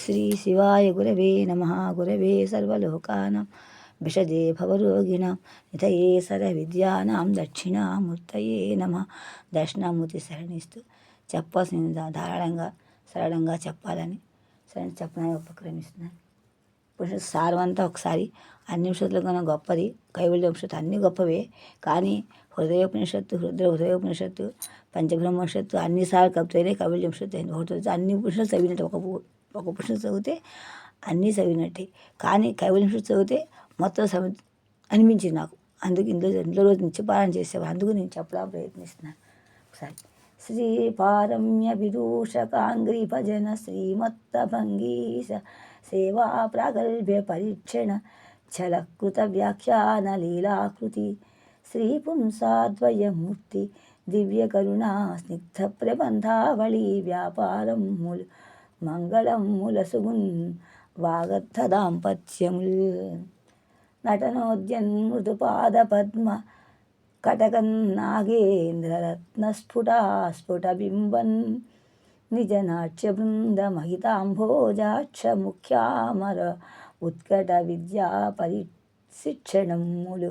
శ్రీ శివాయ గురవే నమః. గురవే సర్వలోకానాం విషజే భవరోగిణాం నిధయే సర్వవిద్యానాం దక్షిణామూర్తయే నమః. దక్షిణామూర్తి శరణిస్తూ చెప్పాల్సింది సరళంగా చెప్పాలని చెప్పడానికి ఉపక్రమిస్తున్నాను. ఉపనిషత్తు సారమంతా ఒకసారి అన్ని ఉపనిషత్తుల కన్నా గొప్పది కైవల్య ఉపనిషత్తు. అన్నీ గొప్పవే, కానీ హృదయోపనిషత్తు హృదయోపనిషత్తు పంచబ్రహ్మోపనిషత్తు అన్నిసార్లు కలుపుతూనే కైవల్య ఉపనిషత్తు అయింది. ఒకటి అన్ని ఉపనిషత్తు చదివినట్టు ఒక ఉపనిషత్తు చదివితే అన్నీ చదివినట్టే, కానీ కైవల్య ఉపనిషత్తు చదివితే మొత్తం అనిపించింది నాకు. అందుకు ఇందులో రోజు నిత్యపారాయణ చేసేవారు, అందుకు నేను చెప్పడానికి ప్రయత్నిస్తున్నాను. ఒకసారి శ్రీ పారమ్య విదూషకాంగ్రి భజన శ్రీమత్తభంగీశ సేవా ప్రాగల్భ్య పరీక్షణ చలకృత వ్యాఖ్యాన లీలాకృతి శ్రీ పుంసాద్వయమూర్తి దివ్య కరుణా స్నిగ్ధ ప్రబంధావళి వ్యాపారం ములు మంగళం ములసుగున్ వాగర్థ దాంపత్యముల్ నటనోద్యన్ మృదుపాద పద్మ కటకన్నాగేంద్రరత్నస్ఫుటబింబన్ నిజనాట్య బృంద మహితాంభోజాక్ష ముఖ్యామర ఉత్కట విద్యా పరిశిక్షణములు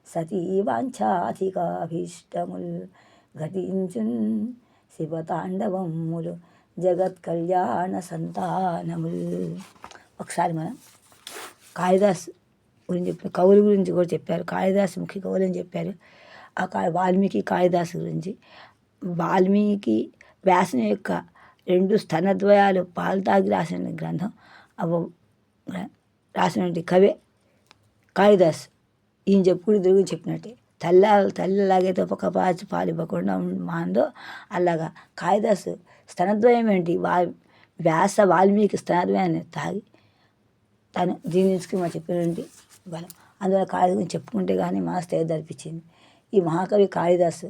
సతీ వాంఛాధికాభీష్టముల్ ఘటించున్ శివతాండవములు జగత్ కళ్యాణ సంతానముల్. ఒకసారి మనం కాళిదాస్ గురించి చెప్పిన కవుల గురించి కూడా చెప్పారు. కాళిదాసు ముఖ్య కవులు అని చెప్పారు. ఆ వాల్మీకి కాళిదాసు గురించి. వాల్మీకి వ్యాసుని యొక్క 2 స్తనద్వయాలు పాలు తాగి రాసిన గ్రంథం రాసినటువంటి కవే కాళిదాసు. ఈయన చెప్పుకుని తిరిగి చెప్పినట్టే, తల్లిలాగైతే ఒక పాచి పాలు ఇవ్వకుండా మాందో అలాగా కాళిదాసు స్తనద్వయం ఏంటి, వాల్మీకి స్తనద్వయాన్ని తాగి తను జీర్ణించుకుని చెప్పినటువంటి బలం. అందువల్ల కాళిదాసు గురించి చెప్పుకుంటే కానీ మనసు తేదర్పించింది. ఈ మహాకవి కాళిదాసు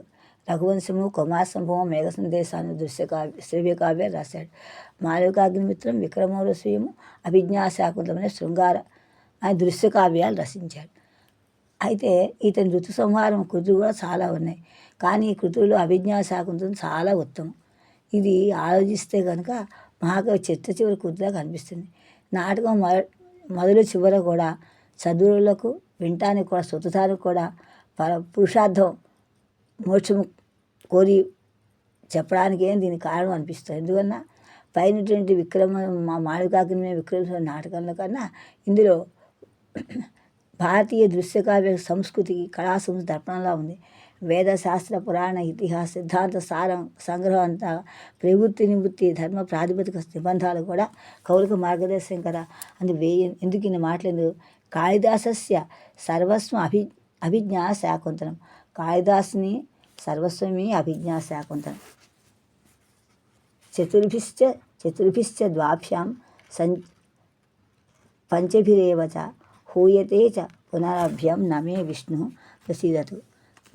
రఘువంశము, కుమార సంభవం, మేఘ సందేశాన్ని శ్రవ్య కావ్యాలు రాశాడు. మాళవికాగ్నిమిత్రం, విక్రమోరస్వీయము, అభిజ్ఞా శాకుంతలమైన శృంగార ఆయన దృశ్య కావ్యాలు రచించాడు. అయితే ఇతని ఋతు సంహారం కృతులు కూడా చాలా ఉన్నాయి, కానీ ఈ కృతుల్లో అభిజ్ఞా శాకుంతలం చాలా ఉత్తమం. ఇది ఆలోచిస్తే కనుక మహాకవి చివరి కృతిలా కనిపిస్తుంది. నాటకం మొదలు చివర కూడా చదువులకు వినటానికి కూడా స్వతహానికి కూడా పురుషార్థం మోక్షము కోరి చెప్పడానికి దీని కారణం అనిపిస్తుంది. ఎందుకన్నా పైనటువంటి మాళవికాగ్ని విక్రమ నాటకంలో కన్నా ఇందులో భారతీయ దృశ్యకావ్య సంస్కృతికి కళా సంస్కృతి దర్పణంలా ఉంది. వేదశాస్త్ర పురాణ ఇతిహాస సిద్ధాంత సంగ్రహం అంతా ప్రవృత్తి నివృత్తి ధర్మ ప్రాతిపదిక నిబంధాలు కూడా కవులకు మార్గదర్శనం కదా. ఎందుకు ఇన్ని మాటలేదు. కాళిదాసస్య సర్వస్వం అభిజ్ఞా శాకుంతలం. కాళిదాసుని సర్వస్వమే అభిజ్ఞా శాకుంతలం. చతుర్భిశ్చ ద్వాభ్యాం పంచభిరేవ చ హూయతే చ పునరభ్యం నమే విష్ణు ప్రసీదతు.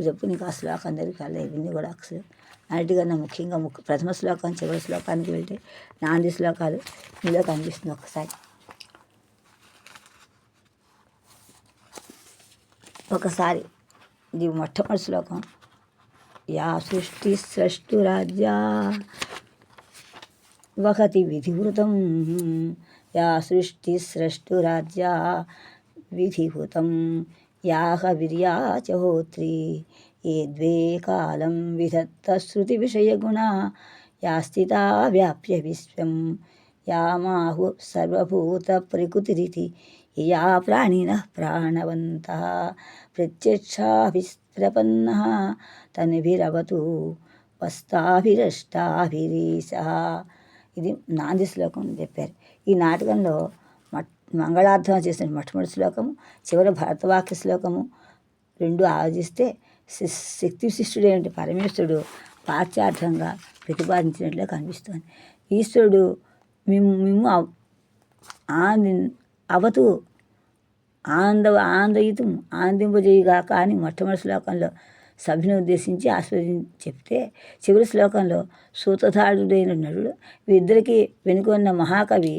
చెప్పు నీకు ఆ శ్లోకం అందరికీ అలా ఇవన్నీ కూడా అక్షరం అన్నిటికన్నా ముఖ్యంగా ప్రథమ శ్లోకం చివరి శ్లోకానికి వెళ్తే నాంది శ్లోకాలు ఇందులో కనిపిస్తుంది. ఒకసారి ఇది మొట్టమొదటి శ్లోకం. యా సృష్టి స్రష్టురాజ్యా వహతి విధివృతం, యా సృష్టి స్రష్టురాజ్యా విధివృతం, యాహ విర్యా చ హోత్రీ ఏ ద్వే కాలం విధత్త శృతి విషయగుణా, యా స్థితా వ్యాప్య విశ్వం యా మాహు సర్వభూత ప్రకృతిరితి, యా ప్రాణినః ప్రాణవంతః ప్రత్యక్షాభిప్రపన్నః తనుభిరవతు వస్తాభిరష్టాభిరీశః. ఇది నాంది శ్లోకం చెప్పారు. ఈ నాటకంలో మంగళార్థం చేసిన మొట్టమొదటి శ్లోకము, చివరి భరతవాక్య శ్లోకము 2 ఆలోచిస్తే శక్తి విశిష్టుడైన పరమేశ్వరుడు వాచ్యార్థంగా ప్రతిపాదించినట్లుగా కనిపిస్తుంది. ఈశ్వరుడు మిమ్ము అవతు ఆనందయుతం ఆనందింపజేయుగాక అని మొట్టమొదటి శ్లోకంలో సభ్యుని ఉద్దేశించి చెప్తే, చివరి శ్లోకంలో సూతధారుడైన నరుడు వీరిద్దరికీ వెనుకొన్న మహాకవి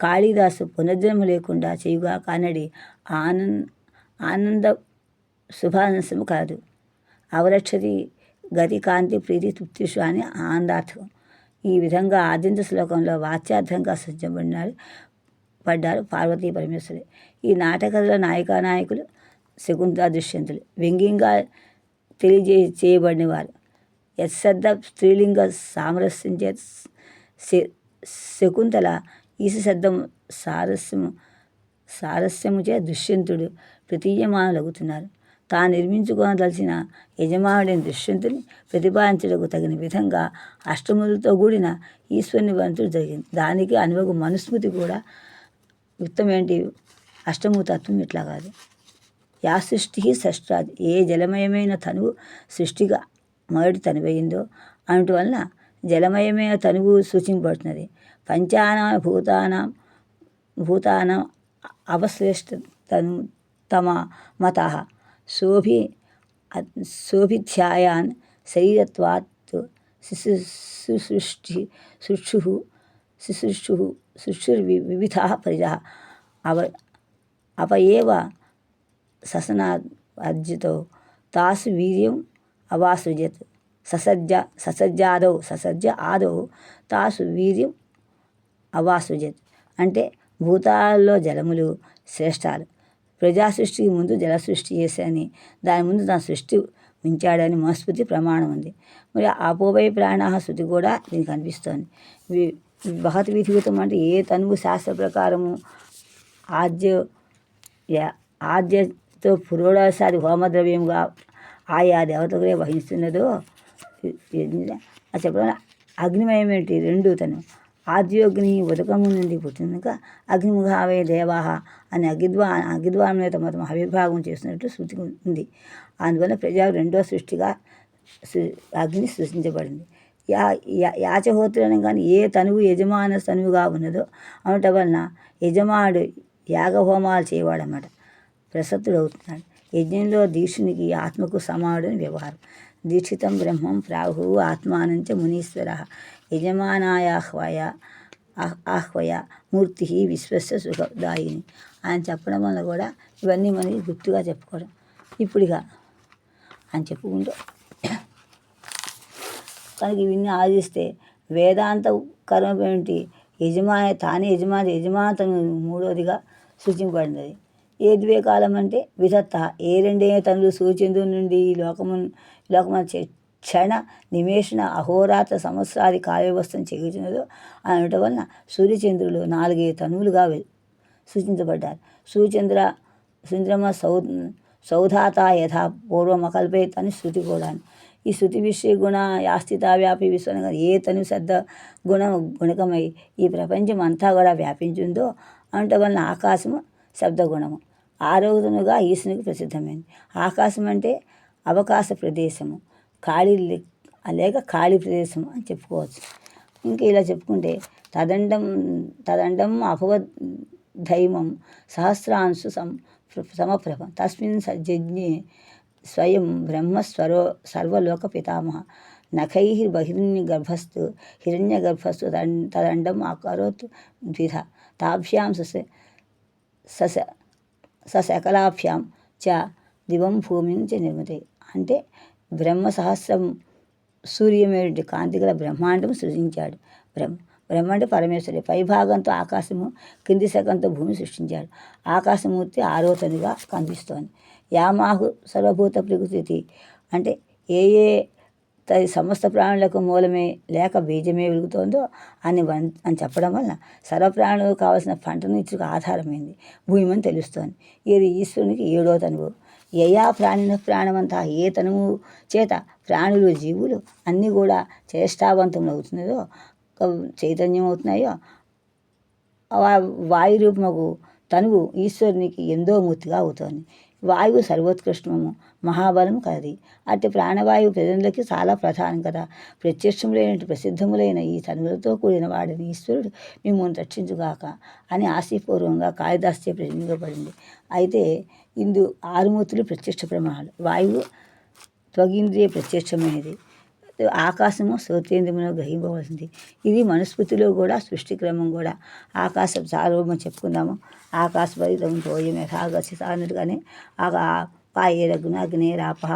కాళిదాసు పునర్జన్మ లేకుండా చేయుగాక అన్నది ఆనంద శుభాంశము కాదు. అవరక్షతి గతి కాంతి ప్రీతి తృప్తిషు అని ఆనందార్థం. ఈ విధంగా ఆద్యంత శ్లోకంలో వాచ్యార్థంగా పడ్డారు పార్వతీ పరమేశ్వరి. ఈ నాటకంలో నాయకులు శకుంతల దుష్యంతులు వ్యంగ్యంగా చేయబడిన వారు. యశబ్ద స్త్రీలింగ సామరస్యం చేత శకుంతల ఈశశబ్దం సారస్యము చే దుష్యంతుడు ప్రతీయమానులగుతున్నారు. తాను నిర్మించుకోదలిచిన యజమానుడైన దుష్యంతుని ప్రతిపాదించడానికి తగిన విధంగా అష్టములతో కూడిన ఈశ్వరుని వంతుడు జరిగింది. దానికి అనువగు మనుస్మృతి కూడా యుక్తమేంటి అష్టమూతత్వం ఇట్లా కాదు. యా సృష్టి షష్ట్రాది, ఏ జలమయమైన తనువు సృష్టిగా మొదటి తనువయిందో అన్నటి వలన జలమయమైన తనువు సూచింపబడుతున్నది. పంచానాం భూతానం అవశ్లేష్ట తమ మత శోభిధ్యాయాన్ శరీరత్వాత్ శుశ్రుర్వివిధ పరిజ అపయేవ ససనార్జితో తాసు వీర్యం అవాసృజత్ ససజ్జ ఆదౌ తాసు వీర్యం అవాసృజత్. అంటే భూతాల్లో జలములు శ్రేష్టాలు. ప్రజా సృష్టికి ముందు జల సృష్టి చేశాని, దాని ముందు తన సృష్టి ఉంచాడని మనుస్మృతి ప్రమాణం ఉంది. మరి అపోవై ప్రాణ శృతి కూడా దీనికి అనిపిస్తోంది. బహత్ విధిగతం అంటే ఏ తనువు శాస్త్ర ప్రకారము ఆద్యతో పురోడసారి హోమద్రవ్యంగా ఆయా దేవతలే వహిస్తున్నదో చెప్పడం. అగ్నిమయం ఏంటి? రెండు తను ఆద్యోగ్ని ఉదకము నుండి పుట్టినాక అగ్నిముఖావే దేవాహ అని అగ్నిద్వారం తమ అవిర్భాగం చేస్తున్నట్టు శృతి ఉంది. అందువల్ల ప్రజలు రెండో సృష్టిగా అగ్ని సృష్టించబడింది. యాచహోత్రులను కానీ ఏ తనువు యజమాన తనువుగా ఉన్నదో అనటం వలన యజమానుడు యాగహోమాలు చేయవాడన్నమాట, ప్రసక్తుడు అవుతున్నాడు. యజ్ఞంలో దీక్షునికి ఆత్మకు సమానుడని వ్యవహారం. దీక్షితం బ్రహ్మం ప్రాహు ఆత్మానంచ మునీశ్వర ఆహ్వయ మూర్తి విశ్వస్య సుఖదాయిని అని చెప్పడం వల్ల కూడా ఇవన్నీ మనకి గుర్తుగా చెప్పుకోవడం. ఇప్పుడుగా అని చెప్పుకుంటూ కనుక ఇవన్నీ ఆలోచిస్తే వేదాంత కర్మ ఏంటి? యజమానతను మూడవదిగా సూచింపబడినది. ఏ ద్వేకాలం అంటే విధత్త, ఏ రెండే తనులు సూచంద్రుడి నుండి ఈ లోకము క్షణ నిమేషణ అహోరాత్ర సంవత్సరాది కావ్యవస్థను చేయుచున్నదో అనటం వలన సూర్యచంద్రులు 4 తనువులుగా సూచించబడ్డారు. సుచంద్రమ సౌధాత యథా పూర్వమకల్పేత్ అని శృతి కూడా. ఈ శృతి విషయ గుణ యాస్థిత వ్యాపి విశ్వనగా ఏ తను శబ్ద గుణకమై ఈ ప్రపంచం అంతా కూడా వ్యాపించిందో అనటం వలన ఆకాశము శబ్దగుణము ఆరోగ్యముగా ఈశ్వరునికి ప్రసిద్ధమైంది. ఆకాశం అంటే అవకాశ ప్రదేశము, ఖాళీ లేక ఖాళీ ప్రదేశం అని చెప్పుకోవచ్చు. ఇంకా ఇలా చెప్పుకుంటే తదండం అపవద్ధైమం సహస్రాంశు సమప్రభం తస్మిన్ సజ్జజ్ఞే స్వయం బ్రహ్మస్వరో సర్వలోక పితామహ నఖైర్బహిర్గర్భస్థు హిరణ్యగర్భస్థు తదండం అకరోత్ ద్విధ తాభ్యాం సకలాభ్యాం చ దివం భూమిని చ నిర్మితే. అంటే బ్రహ్మ సహస్రం సూర్యమేటి కాంతి గల బ్రహ్మాండం సృజించాడు. బ్రహ్మ అంటే పరమేశ్వరుడు. పైభాగంతో ఆకాశము, కింది సగంతో భూమి సృష్టించాడు. ఆకాశమూర్తి ఆరోతనిగా కనిపిస్తోంది. యామాహు సర్వభూత ప్రకృతి అంటే ఏ సమస్త ప్రాణులకు మూలమే లేక బీజమే వెలుగుతోందో అని చెప్పడం వలన సర్వప్రాణులకు కావలసిన పంటను ఇచ్చుకు ఆధారమైంది భూమి అని తెలుస్తోంది. ఇది ఈశ్వరునికి 7వ తనువు. యయా ప్రాణమంతా ఏ తనువు చేత ప్రాణులు జీవులు అన్నీ కూడా చేష్టావంతములు అవుతున్నదో చైతన్యం అవుతున్నాయో వాయు రూపముకు తనువు ఈశ్వరునికి ఎందో మూర్తిగా అవుతోంది. వాయువు సర్వోత్కృష్టము, మహాబలము కలది. అట్టి ప్రాణవాయువు ప్రజలకి చాలా ప్రధానం కదా. ప్రత్యక్షములైన ప్రసిద్ధములైన ఈ తనువులతో కూడిన వాడిని ఈశ్వరుడు మిమ్మల్ని రక్షించుగాక అని ఆశీపూర్వంగా కాళిదాస్చే ప్రశ్నించబడింది. అయితే ఇందు 6 మూర్తులు ప్రత్యక్ష ప్రమాణాలు. వాయువు త్వగీంద్రియ ప్రత్యక్షమైనది. ఆకాశము శ్రోత్రేంద్రియములో గ్రహింపవలసింది. ఇది మనుస్మృతిలో కూడా సృష్టి క్రమం కూడా. ఆకాశం చాలా మనం చెప్పుకుందాము. ఆకాశపరితం తోయం యథాగచ్చిత అన్నట్టుగానే పాయేరగ్నాగ్నేరాప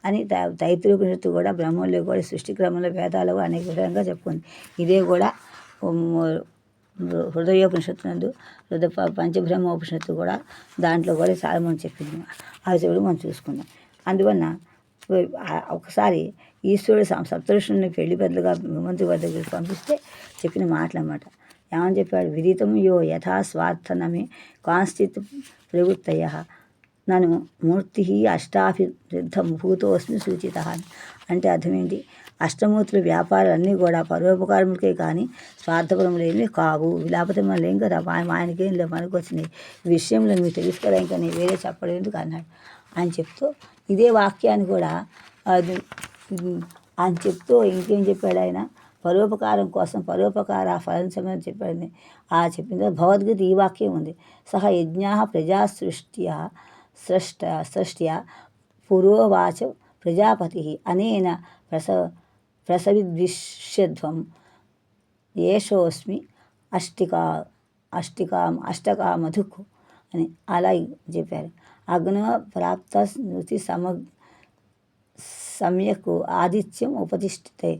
అని తైత్రీయోపనిషత్తు కూడా బ్రహ్మంలో కూడా సృష్టి క్రమంలో వేదాలు అనేక విధంగా చెప్పుకుంది. ఇదే కూడా హృదయోపనిషత్తు నందు పంచబ్రహ్మోపనిషత్తు కూడా దాంట్లో కూడా చాలా మంది చెప్పింది. అది కూడా మనం చూసుకుందాం. అందువలన ఒకసారి ఈశ్వరుడు సప్తఋషుల్ని పెళ్లి పెద్దలుగా మంత్రి వారి దగ్గరికి పంపిస్తే చెప్పిన మాటలు అన్నమాట. ఏమని చెప్పాడు? విదితం యో యథా స్వార్థనమే కాంశ్చిత్ ప్రవృత్తయ నన్ను మూర్తి అష్టాభివృద్ధం భూతోస్మి సూచిత అని. అంటే అర్థమేంటి? అష్టమూర్తుల వ్యాపారాలన్నీ కూడా పరోపకారములకే కానీ స్వార్థపరములేమీ కావు. లేకపోతే మనల్ని ఏం కదా ఆయనకేం లేదు, మనకు వచ్చినాయి ఈ విషయంలో నువ్వు తెలుసు కదా, ఇంకా నేను వేరే చెప్పడం ఎందుకు అన్నాడు. అని చెప్తూ ఇదే వాక్యాన్ని కూడా ఆయన చెప్తూ ఇంకేం చెప్పాడు ఆయన? పరోపకారం కోసం పరోపకార ఫలించమని చెప్పాడు. ఆ చెప్పిన తర్వాత భగవద్గీత ఈ వాక్యం ఉంది. సహ యజ్ఞా ప్రజా సృష్ట్యా పురోవాచ ప్రజాపతి అనేన ప్రసవిద్విష్యధ్వం ఏషోస్మి అష్టకామధుక్కు అని అలా చెప్పారు. అగ్నో ప్రాప్త స్మృతి సమ్యక్ ఆదిత్యం ఉపతిష్ఠితే.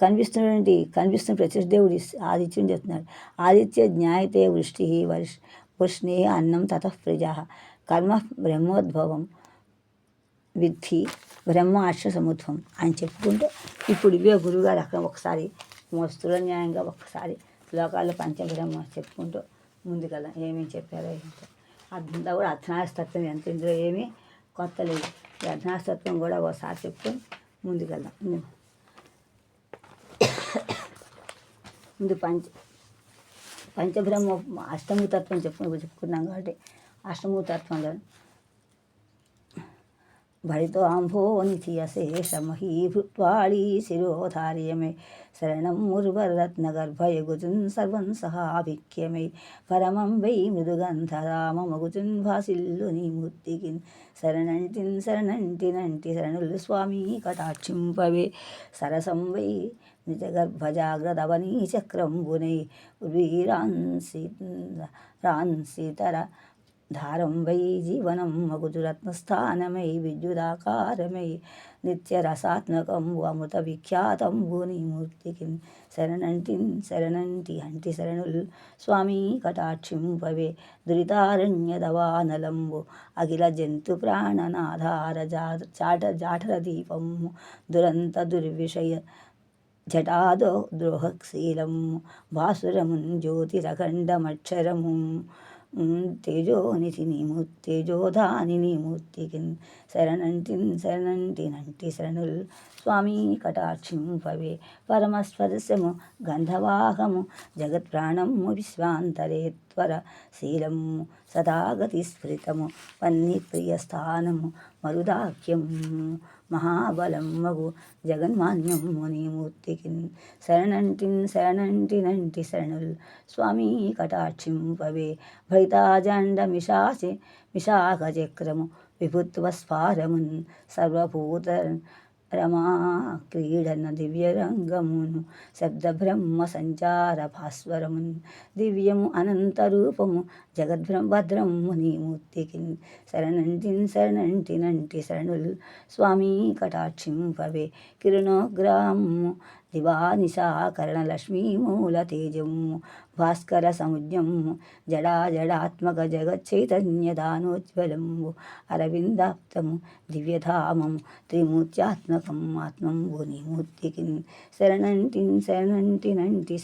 కనిపిస్తున్న ప్రత్యక్ష దేవుడు ఆదిత్యం చెప్తున్నాడు. ఆదిత్య జ్ఞాయతే వృష్టి వృష్ణే అన్నం తతః ప్రజా కర్మ బ్రహ్మోద్భవం విద్ధి బ్రహ్మాక్ష సముద్భవం అని చెప్పుకుంటూ ఇప్పుడు ఇవే గురువుగారు అక్కడ ఒకసారి స్థూల న్యాయంగా ఒక్కసారి శ్లోకాల్లో పంచబ్రహ్మ చెప్పుకుంటూ ముందుకెళ్ళాం. ఏమేమి చెప్పారో ఏంటో అర్థంతా కూడా అర్ధనాశతత్వం ఎంత ఇందులో ఏమీ కొత్త లేదు. ఈ అర్ధనాశతత్వం కూడా ఒకసారి చెప్పుకొని ముందుకెళ్దాం. ముందు పంచబ్రహ్మ అష్టమూతత్వం చెప్పుకున్నాం కాబట్టి అష్టమూతత్వంలో భరితో ఆంభో నిశేషమహీ భృత్వాళీ శిరోధార్యమే శరణం ముర్వరత్నగర్భయగుజున్ సర్వం సహాభిఖ్యమై పరమం వై మృదుగంధరామగుజున్ భాసిల్లు నీ మూర్తికిన్ శరణంటి శరణులు స్వామి కటాక్షింపవే సరసం వై నిజగర్భజాగ్రదవనీ చక్రంబునై ఉర్వీరాన్సితర ధారం వై జీవనం మగుజురత్నస్థానమై విద్యుదాకారమై నిత్యరసాత్మకం అమృత విఖ్యాతం భూని మూర్తికి శరణంటి శరణుల్ స్వామి కటాక్షింపవే దురితారణ్యదవానలంబు అఖిల జంతు ప్రాణనాధార జాఠర దీపము దురంత దుర్విషయ జటాదో ద్రోహశీలము భాసురమున్ జ్యోతిరఖండమక్షరము తేజోనిధి తేజోధాని నీ మూర్తికి శరణంటి శరణుల్ స్వామి కటాక్షింపవే పరమస్పర్శము గంధవాహము జగత్ప్రాణము విశ్వాంతరే త్వర శీలము సదాగతి స్ఫురితము పన్ని ప్రియస్థానము మరుదాఖ్యము మహాబలం మగు జగన్మాన్యం మునిమూర్తికి శరణంటి శరణుల్ స్వామి కటాక్షింపవే భైతాజాండ మిషాకచక్రము విభుత్వస్ఫారమున్ సర్వభూత రమా క్రీడన దివ్యరంగమును శబ్దబ్రహ్మ సంచార భాస్వరమున్ దివ్యము అనంతరూపము జగద్భద్రము నీ మూర్తికి శరణంటి శరణుల్ స్వామి కటాక్షింపవే కిరణోగ్రాము దివానిశాకరణ లక్ష్మీమూల తేజము భాస్కర సముజ్ఞము జడాత్మక జగచ్చైతన్యదానోజ్వలము అరవిందాప్తము దివ్యధామము త్రిమూర్త్యాత్మకం ఆత్మంబు నీ మూర్తికి శరణంటి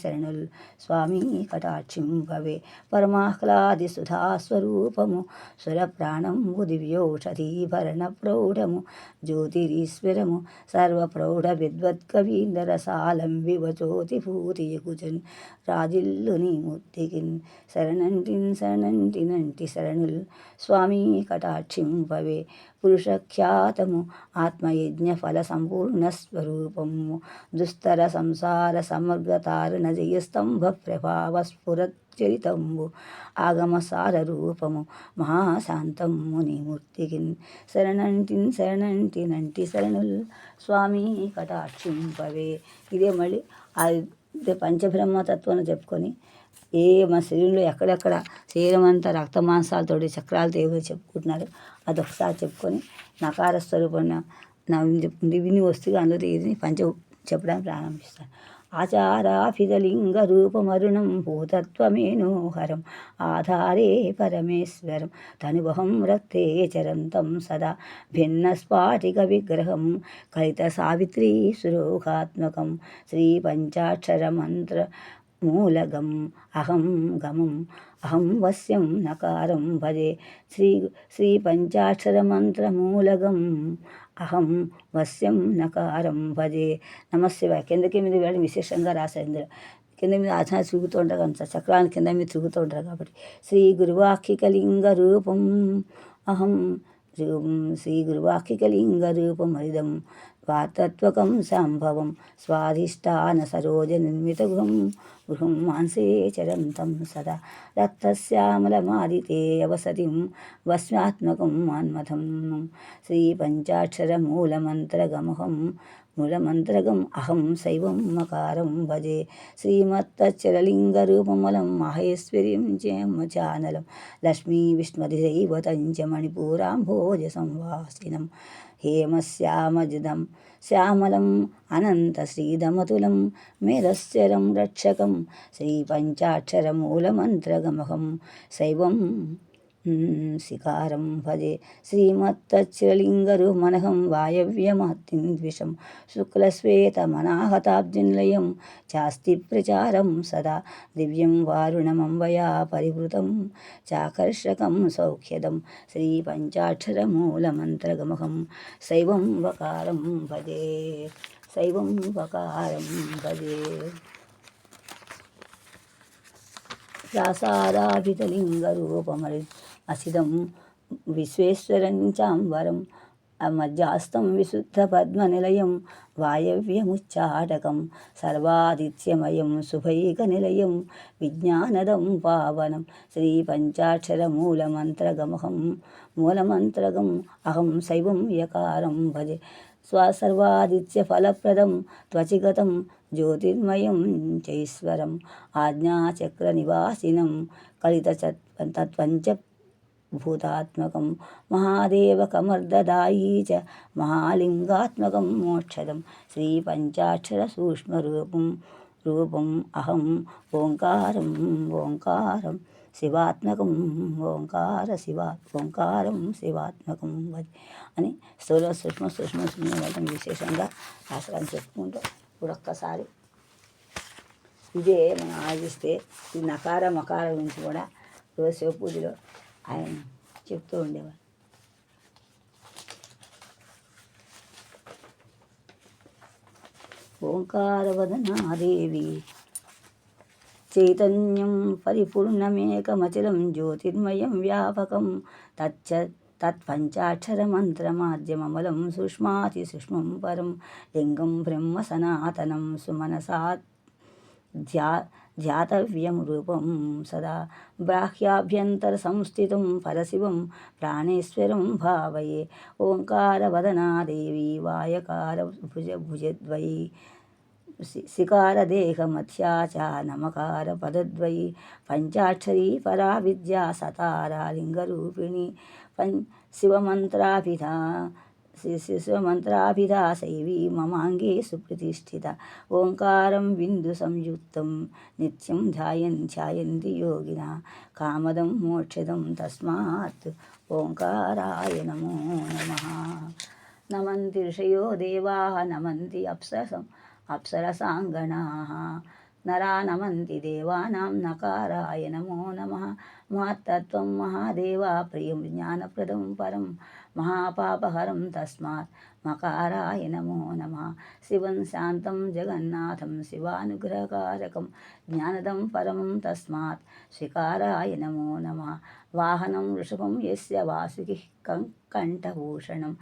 శరణుల్ స్వామి కటాక్షింపవే పరమాహ్లాది సుధాస్వరూపము సురప్రాణంబు దివ్యౌషధీభరణ ప్రౌఢము జ్యోతిరీశ్వరము సర్వప్రౌఢ విద్వత్కవీందర సాలంబివచోతి భూతియకుజన్ రాజిల్లు నీ మూర్తికి శరణంటి శరణుల్ స్వామి కటాక్షింపవే పురుషఖ్యాతము ఆత్మయజ్ఞ ఫల సంపూర్ణ స్వరూపము దుస్తర సంసార సమగ్రతారణ జయస్తంభ ప్రభావ స్ఫురచ్చరితంబు ఆగమసార రూపము మహాశాంతము నీ మూర్తికి శరణంటి శరణుల్ స్వామి కటాక్షింపవే. ఇదే మళ్ళీ పంచబ్రహ్మతత్వాన్ని చెప్పుకొని మన శరీరంలో ఎక్కడెక్కడ శరీరమంతా రక్త మాంసాలతోటి చక్రాలతో ఏవో చెప్పుకుంటున్నారు. అదొకసారి చెప్పుకొని నకార స్వరూపమైన నా విని వస్తుగా అందులో ఇది పంచ చెప్పడానికి ప్రారంభిస్తాను. ఆచారాభిదలింగ రూపమరుణం భూతత్వమేనోహరం ఆధారే పరమేశ్వరం తనువహం రక్తే చరంతం సదా భిన్న స్ఫాటిక విగ్రహం కలిత సావిత్రీ సురోగాత్మకం శ్రీ పంచాక్షర మంత్ర మూలగం అహం గమం అహం వశ్యం నకారం భజే శ్రీ పంచాక్షర మంత్ర మూలగం అహం వశ్యం నకారం భజే. నమశివాయ. కిందకి మీద వేళ విశేషంగా రాశారు ఇందులో. కింద మీద ఆచరణ తిరుగుతూ ఉంటారు కదా, చక్రాన్ని కింద మీద తిరుగుతూ ఉంటారు కాబట్టి శ్రీ గురువాక్కికలింగ రూపం అహం శ్రీ గురువాక్కికలింగ రూపం హరిదం వాతత్వకం సంభవం స్వాధిష్టాన సరోజ నిర్మిత గృహం మాంసే చరంతం సదా రక్తశ్యామలమాదితేయవసతిం వస్మాత్మకం మాన్మథం శ్రీ పంచాక్షర మూలమంత్రగం అహం శైవం మకారం భజే శ్రీమత్తచ్చరలింగరూపమలం మహేశ్వర్యం చానలం లక్ష్మీ విష్ణుమతిదైవతంచ మణిపూరాంభోజ సంవాసినం హేమశ్యామజదం శ్యామలం అనంత శ్రీదమతులం మేధశ్చరం రక్షకం శ్రీ పంచాక్షర మూలమంత్రగమహం శైవం శికారం భజే శ్రీమత్తచ్చలింగరుమనహం వాయవ్యమహత్తిద్విషం శుక్లశ్వేతమనాహతాబ్జినిలయం చాస్తి ప్రచారం సదా దివ్యం వారుణమంబయా పరివృతం చాకర్షకం సౌఖ్యదం శ్రీ పంచాక్షర మూలమంత్రగమహం శైవం వకారం భజే శైవం వకారం భజే. ప్రాసాదాభితలింగరూపమరి అసిదం విశ్వేశ్వరం చాంబరం మధ్యాస్తం విశుద్ధ పద్మనిలయం వాయవ్యముచ్చాటకం సర్వాదిత్యమయం శుభైక నిలయం విజ్ఞానదం పావనం శ్రీ పంచాక్షర మూలమంత్రగం అహం శైవం యకారం భజే స్వసర్వాదిత్య ఫలప్రదం త్వచిగతం జ్యోతిర్మయం చైశ్వరం ఆజ్ఞాచక్ర నివాసినం కలిత తత్వంచ భూతాత్మకం మహాదేవకమర్దదాయీ చ మహాలింగాత్మకం మోక్షదం శ్రీ పంచాక్షర సూక్ష్మరూపం అహం ఓంకారం శివాత్మకం ఓంకారం శివాత్మకం అని స్థూల సూక్ష్మ విశేషంగా శాస్త్రాన్ని చెప్పుకుంటూ ఇప్పుడు ఒక్కసారి ఇదే మనం ఆలోచిస్తే ఈ నకార మకార గురించి కూడా రోజు శివపూజలో ఆయన చెప్తూ ఉండేవారు. ఓంకారవదనాదేవి చైతన్యం పరిపూర్ణమేకమచలం జ్యోతిర్మయం వ్యాపకం తత్పంచాక్షరమంత్రమాద్యమమలం సూక్ష్మాతిసూక్ష్మం పరం లింగం బ్రహ్మ సనాతనం సుమనసా ధ్యాతవ్యం రూపం సదా బాహ్యాభ్యంతర సంస్థితం పరశివం ప్రాణేశ్వరం భావయే. ఓంకారవదనాదేవి వాయకార భుజద్వయి శికారదేహమధ్యా చ నమకార పదద్వయి పంచాక్షరీ పరా విద్యా సతారా లింగరూపిణి శివమంత్రాభిధా శైవీ మమాంగే సుప్రతిష్ఠిత. ఓంకారం బిందు సంయుక్తం నిత్యం ధ్యాయంతి యోగిన కామదం మోక్షదం తస్మాత్ ఓంకారాయ నమో నమః. నమంతి ఋషయో దేవాః నమంతి అప్సరసాంగణాః నరా నమంతి దేవానాం నకారాయ నమో నమః. మహత్తత్వం మహాదేవా ప్రియం జ్ఞానప్రదం పరం మహాపాపహరం తస్మాత్ మకారాయ నమో నమః. శివం శాంతం జగన్నాథం శివానుగ్రహకారకం జ్ఞానదం పరమం తస్మాత్ శ్రీకారాయ నమో నమః. వాహనం వృషభం యస్య వాసుకిః కంఠభూషణం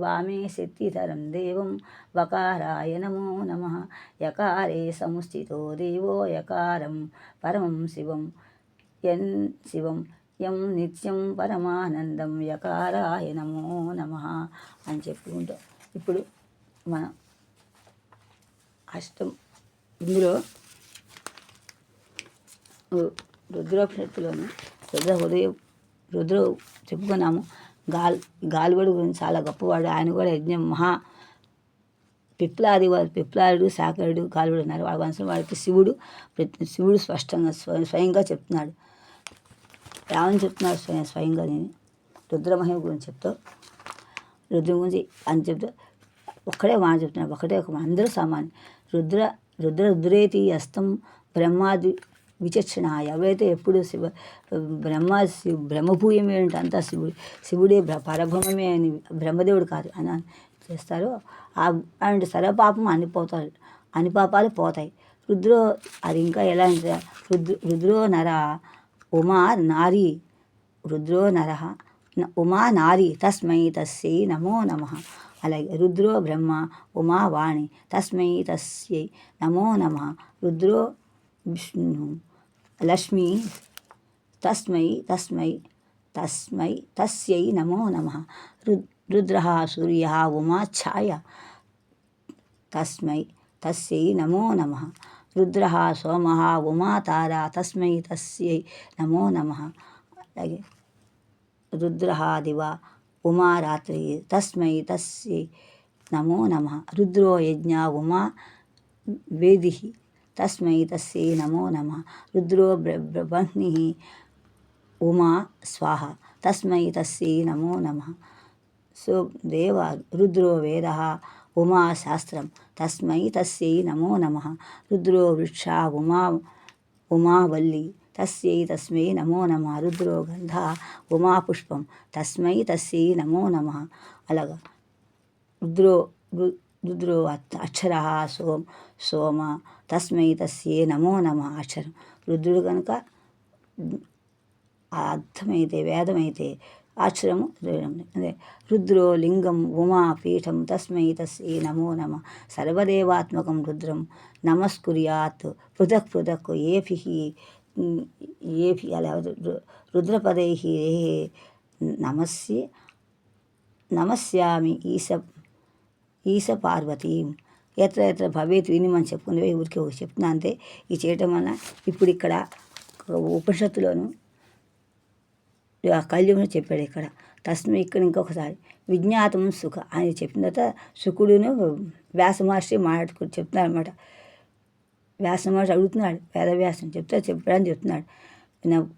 వామే శక్తిధరం దేవం వకారాయ నమో నమః. యకారే సముస్థితో దేవో యకారం పరమం శివం యం నిత్యం పరమానందం యకారాయ నమో నమః అని చెప్పుకుంటాం. ఇప్పుడు మనం ఇందులో రుద్రోపనిషత్తులోను రుద్ర చెప్పుకున్నాము. గాలివాడు గురించి చాలా గొప్పవాడు. ఆయన కూడా యజ్ఞం పిప్లాదుడు శాకరుడు గాలివాడు ఉన్నారు. వాళ్ళ వంశం వాడికి శివుడు స్పష్టంగా స్వయంగా చెప్తున్నాడు. ఏమని చెప్తున్నాడు స్వయంగా నేను రుద్రమహిమ గురించి రుద్రం గురించి అని చెప్తూ ఒక్కడే మాట చెప్తున్నాడు. ఒకటే ఒక అందరూ సామాన్య రుద్రేతి అస్తం బ్రహ్మాది విచక్షణ. ఎవరైతే ఎప్పుడు బ్రహ్మభూయం ఏంటి అంతా శివుడే పరబ్రహ్మమే అని బ్రహ్మదేవుడు కాదు అని చేస్తారో అలాంటి సర్వపాపం అన్ని పాపాలు పోతాయి. అది ఇంకా ఎలా అంటే రుద్రో నర ఉమా నారీ రుద్రో నర ఉమా నారీ తస్మై తస్యై నమో నమః. అలాగే రుద్రో బ్రహ్మ ఉమా వాణి తస్మై తస్యై నమో నమః. రుద్రో విష్ణు లక్ష్మీ తస్మై తస్యై నమో నమః. రుద్ర సూర్య ఉమా ఛాయ తస్యై నమో నమః. రుద్ర సోమ ఉమా తార తస్యై నమో నమః. అలాగే రుద్ర దివ ఉమా రాత్రి తస్యై నమో నమః. రుద్రో యజ్ఞ ఉమా వేది తస్యై నమో నమః. రుద్రో బ్రహ్మణి ఉమా స్వాహ తస్యై నమో నమః. సో రుద్రో వేద ఉమా శాస్త్రం తస్యై నమో నమః. రుద్రో వృక్ష ఉమా వల్లి తస్మై నమో నమః. రుద్రో గంధ ఉమా పుష్పం తస్యై నమో నమః. అలాగా రుద్రో అక్షర సోమ తస్యై నమో నమః. అక్షరం రుద్రుడు కనుక అర్థమైతే వేదమైతే అక్షరము అదే రుద్రో లింగం ఉమా పీఠం తస్యై నమో నమః. సర్వదేవాత్మకం రుద్రం నమస్కుర్యాత్ పృథక్ ఏభి అలా రుద్రపదై నమస్యామి ఈశ పార్వతీం ఎత్ర భవేత్ విని మనం చెప్పుకునేవి ఊరికే చెప్తున్నా అంతే. ఇది చేయటం వల్ల ఇప్పుడు ఇక్కడ ఉపనిషత్తులోను కళ్యాణం చెప్పాడు. ఇక్కడ ఇక్కడ ఇంకొకసారి విజ్ఞాతం సుఖ అని చెప్పిన తర్వాత శుకుడును వ్యాస మహర్షి చెప్తున్నాడు అనమాట. వ్యాస మహర్షి అడుగుతున్నాడు వేదవ్యాసం చెప్పాడని చెప్తున్నాడు.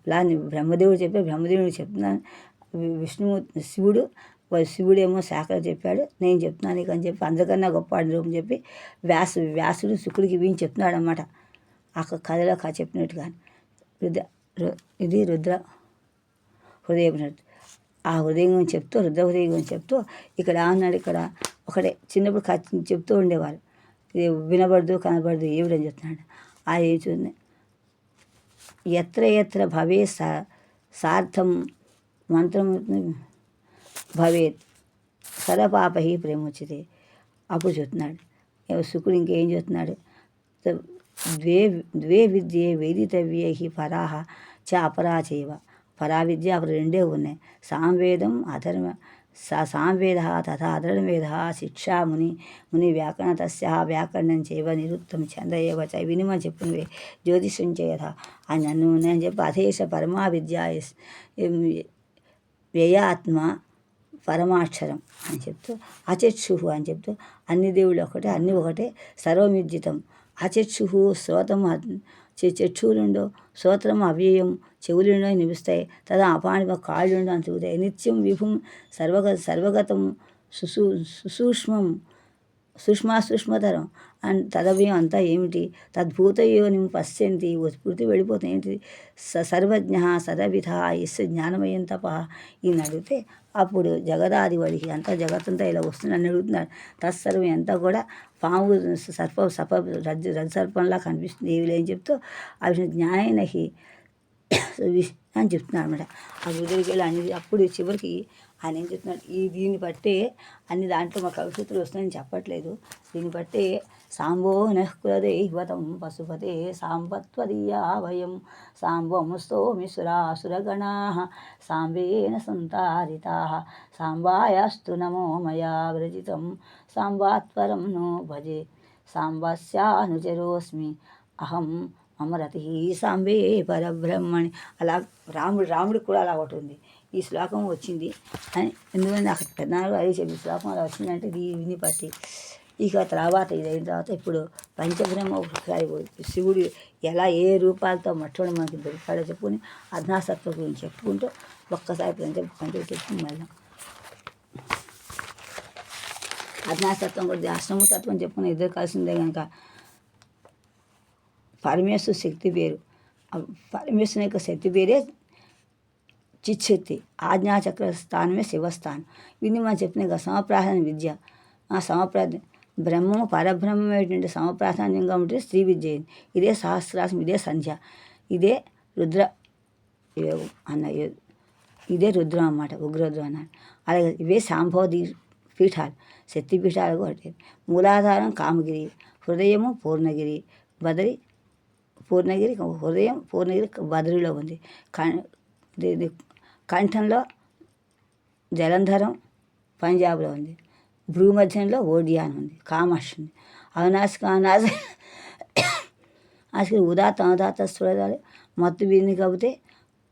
బ్రహ్మదేవుడు బ్రహ్మదేవుడు చెప్తున్నాను. శివుడేమో శాఖలు చెప్పాడు, నేను చెప్తున్నాను నీకు అని చెప్పి అందరికన్నా గొప్ప అని చెప్పి వ్యాసుడు శుకుడికి వీని చెప్తున్నాడు అనమాట. ఆ కథలో చెప్పినట్టుగా ఇది రుద్ర హృదయం. ఆ హృదయం గురించి రుద్ర హృదయం గురించి ఇక్కడ అన్నాడు. ఇక్కడ ఒకటే చిన్నప్పుడు చెప్తూ ఉండేవారు, ఇది వినబడదు కనబడదు ఏమిటని చెప్తున్నాడు. ఆ ఏం చూడండి, ఎత్ర భవే సార్థం మంత్రం భవేత్ సర్వపాపై ప్రేమోచితే. అప్పుడు చెప్తున్నాడు శుకుడు. ఇంకేం చెప్తున్నాడు, ద్వే విద్యే వేదితవ్యై పరాహ చ అపరా చేవ. పరా విద్య అప్పుడు రెండే ఉన్నాయి. సాంవేదం సాంవేద తథా అధర్వేద శిక్షా ముని వ్యాకరణ తస్య వ్యాకరణం చేయవ నిరుత్తం ఛంద ఏవ చ. వినిమని చెప్పినవే జ్యోతిషం చేయత అని నన్ను నేను చెప్పి అధేష పరమా విద్య వ్యయాత్మ పరమాక్షరం అని చెప్తూ అచక్షు అని చెప్తూ అన్ని దేవుళ్ళు ఒకటే, అన్నీ ఒకటే, సర్వమిర్జితం. అచక్షు శ్రోతం చక్షులుండో శ్రోత్రం అవ్యయం చెవులుండో నిలుస్తాయి. తదా అపానిమ కాళ్ళుండో అని తిరుగుతాయి. నిత్యం విభుం సర్వగతం సూక్ష్మతరం అండ్ తదవ్యం అంతా ఏమిటి, తద్భూతయోని పశ్యంతి స్ఫూర్తి వెళ్ళిపోతుంది. ఏంటిది సర్వజ్ఞ సర్వవిధ ఎస్ జ్ఞానమయం తప. ఈయన అడిగితే అప్పుడు జగదాది వాడికి అంతా జగత్తంతా ఇలా వస్తుందని అడుగుతున్నాడు. తత్సర్వం అంతా కూడా పాము రజ్జర్పంలా కనిపిస్తుంది ఏవి లేని చెప్తూ అవి జ్ఞానైనహి అని చెప్తున్నాడు అనమాట. ఆ గుడికి వెళ్ళి అన్ని అప్పుడు చివరికి ఆయన ఏం చెప్తున్నాడు, దీన్ని బట్టే అన్ని దాంట్లో మా కవిసూత్రులు వస్తున్నాయని చెప్పట్లేదు. దీన్ని బట్టే సాంబో నకులదైవతం పశుపతే సాంబత్వదీయా భయం సాంబముస్తోమిసురాసురగణా సాంబేన సంతారితా సాంబాయాస్తు నమో మయా వ్రజితం సాంబాత్వరం నో భజే సాంబస్యానుచరోస్మి అహం మమరతి సాంబే పరబ్రహ్మణి. అలా రాముడికి కూడా అలా ఒకటి ఉంది. ఈ శ్లోకం వచ్చింది అని ఎందుకంటే నాకు పెద్దనాడు అదే చెప్పి శ్లోకం అలా వచ్చిందంటే దీన్ని బట్టి. ఇక తర్వాత ఇదైన తర్వాత ఇప్పుడు పంచబ్రహ్మ ఒకసారి శివుడు ఎలా ఏ రూపాలతో మొట్టమొదటి మనకి దొరికాడో చెప్పుకొని అజ్ఞాసత్వం గురించి చెప్పుకుంటూ ఒక్కసారి పంచభూతం వెళ్దాం. అజ్ఞాసత్వం కూడా అష్టమతత్వం చెప్పుకుని ఇద్దరు కలిసిందే కనుక పరమేశ్వర శక్తి పేరు. పరమేశ్వరుని యొక్క శక్తి పేరే చిచ్చక్తి. ఆజ్ఞాచక్ర స్థానమే శివస్థానం. ఇది మనం చెప్పిన కదా సమప్రాధాన్య విద్య. ఆ సమప్రాధ బ్రహ్మము పరబ్రహ్మం ఏంటంటే సమప్రాధాన్యంగా ఉంటుంది స్త్రీ విద్య. ఇదే సహస్రాసం, ఇదే సంధ్య, ఇదే రుద్ర యోగం ఇదే రుద్రం అన్నమాట, ఉగ్రరుద్రం అన్నాడు. అలాగే ఇవే శాంభవ పీఠాలు, శక్తి పీఠాలు ఒకటి. మూలాధారం కామగిరి, హృదయము పూర్ణగిరి, హృదయం పూర్ణగిరి బదరిలో ఉంది. కంఠంలో జలంధరం పంజాబ్లో ఉంది. భూమధ్యంలో ఓడియాన్ ఉంది, కామాక్షి ఉంది. అసలు ఉదాత్త అనుదాత్త స్థూలాలు మొత్తం విన్ని కాబట్టి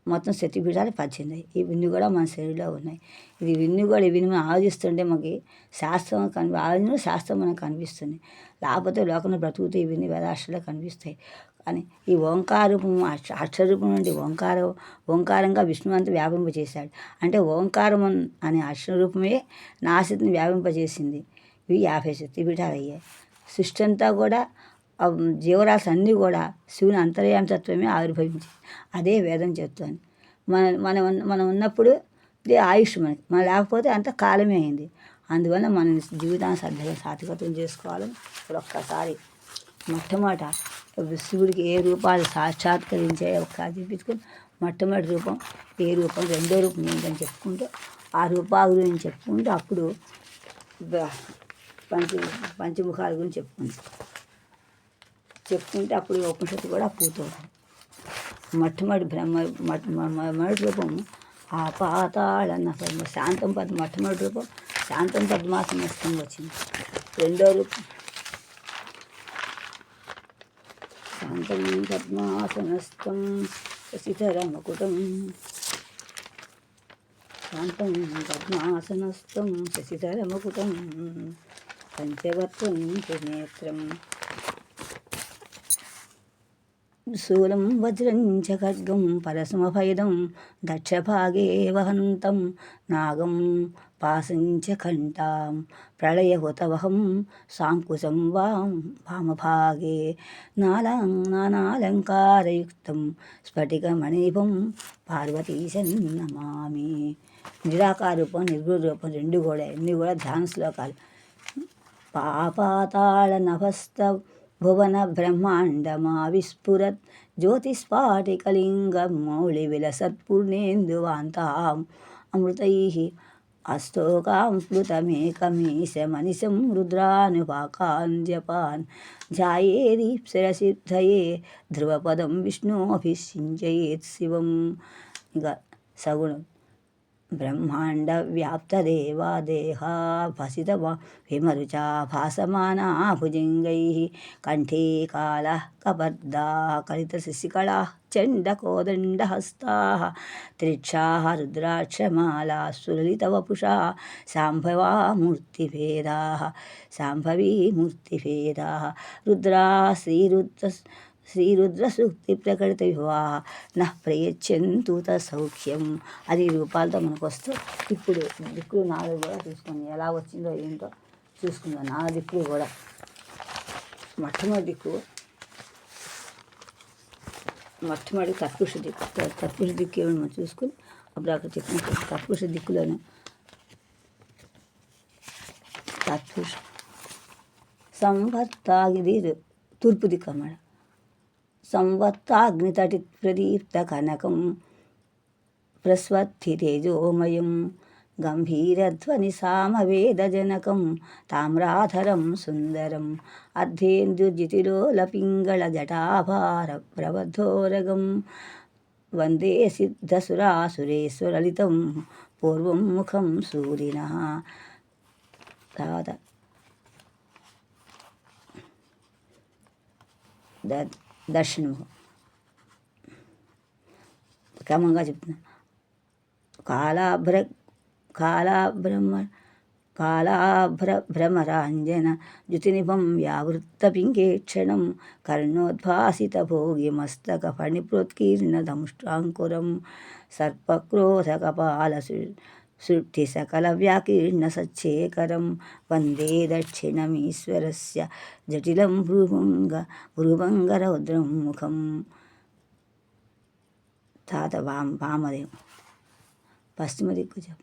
మొత్తం శక్తిపీఠాలు 18. ఇవన్నీ కూడా మన శరీరంలో ఉన్నాయి. ఇవన్నీ కూడా ఇవన్నీ మనం ఆలోచిస్తుంటే మనకి శాస్త్రం శాస్త్రం మనకు కనిపిస్తుంది. లేకపోతే లోకంలో బ్రతుకుతే ఇవన్నీ వేదాక్షరాలు కనిపిస్తాయి. కానీ ఈ ఓంకారూపం అక్షరూపం నుండి ఓంకారంగా విష్ణువంతా వ్యాపింపచేశాడు. అంటే ఓంకారం అనే అక్షరూపమే నాశక్తిని వ్యాపింపజేసింది. ఇవి 50 శక్తిపీఠాలు అయ్యాయి. సృష్టి అంతా కూడా జీవరాశి అన్నీ కూడా శివుని అంతర్యామతత్వమే ఆవిర్భవించింది. అదే వేదం చెప్తుంది. మనం ఉన్నప్పుడు ఇదే ఆయుష్ మనకి, మనం లేకపోతే అంత కాలమే అయింది. అందువల్ల మన జీవితాన్ని శ్రద్ధగా సాత్వికతం చేసుకోవాలని ఇప్పుడు ఒక్కసారి మొట్టమొదట శివుడికి ఏ రూపాలు సాక్షాత్కరించాయో ఒకసారి చూపించుకొని మొట్టమొదటి రూపం ఏ రూపం, రెండో రూపం ఏంటని చెప్పుకుంటూ ఆ రూపాల గురించి చెప్పుకుంటూ అప్పుడు పంచముఖాల గురించి చెప్పుకుంటే అప్పుడు ఉపనిషత్తు కూడా పూర్తవుతుంది. మొట్టమొదటి రూపం ఆ పాతాళన్న శాంతం మొట్టమొదటి రూపం శాంతం పద్మాసనస్థం వచ్చింది. రెండో రూపం శాంతం పద్మాసనస్థం శశిధరమకుటం, శాంతం పద్మాసనస్థం శశిధరమకుటం పంచవర్తం త్రినేత్రం శూలం వజ్రం చ ఖడ్గం పరశుమభైదం దక్షభాగే వహంతం నాగం పాశంచ కంఠాం ప్రళయహుతవహం సాంకుశం వామభాగే నానాలంకారయుక్తం స్ఫటికమణిభం పార్వతీశం నమామి. నిరాకార రూపం, నిర్గుణ రూపం రెండు కూడా ఎన్ని కూడా ధ్యాన శ్లోకాలు. పాపాతాళ నభస్త భువన బ్రహ్మాండమా విస్ఫురత్ జ్యోతిస్ఫాటికలింగం మౌళి విలసత్పూర్ణేందువాంతాం అమృతైః అస్తోకాం ప్లుతమేకమీశమనిశం రుద్రానుపాకాన్ జపాన్ ధ్యాయేదీప్సరసిద్ధయే ధ్రువపదం విష్ణోభిషించయేత్ శివం. ఇంకా సగుణం బ్రహ్మాండ వ్యాప్తదేవా దేహాభసిత విమరుచా భాసమానా భుజంగైః కంఠే కాళః కబర్దాః కలితశశికళాః చండకోదండహస్తాః త్రిక్షాः రుద్రాక్షమాలాः సులలితవపుషా శాంభవీ మూర్తిభేదాः రుద్రా శ్రీరుద్రసూక్తి ప్రకటిత వివాహ నః ప్రయచ్చంతు సౌఖ్యం. అది రూపాలతో మనకు వస్తూ ఇప్పుడు దిక్కులు 4 కూడా చూసుకొని ఎలా వచ్చిందో ఏంటో చూసుకుందాం. 4 దిక్కులు కూడా మొట్టమొదటి తత్పురుష దిక్కు ఏమో మనం చూసుకుని అప్పుడు అక్కడ చెప్పిన తత్పురుష దిక్కులోనే తత్పురుష సంవర్తాగిది తూర్పు దిక్కు అన్నమాట. సంవత్తాగ్నితటి ప్రదీప్త కనకం ప్రస్వత్తి తేజోమయం గంభీరధ్వని సామవేదజనకం తామ్రాధరం సుందరం అర్ధేందుర్జితిలోలపింగళ జటాభార ప్రబద్ధోరగం వందే సిద్ధసురాసురేశ్వరలితం పూర్వం ముఖం సూరినః. తర్వాత దక్షిణముఖం క్రమంగా చెప్తున్నా. కాళాబ్రహ్మ కాళాభ్రమరాంజన జ్యుతినిభం వ్యావృత్తపింకేక్షణం కర్ణోద్భాసితభోగిమస్తక ఫణిప్రోత్కీర్ణదంష్ట్రాంకురం సర్పక్రోధకపాల సృష్టిసకలవ్యాకీర్ణసచ్చేకరం వందే దక్షిణమీశ్వరస్య జటిలం భ్రుభంగరౌద్రం ముఖం. తాత వామదేవం పశ్చిమ దిక్కు చెప్ప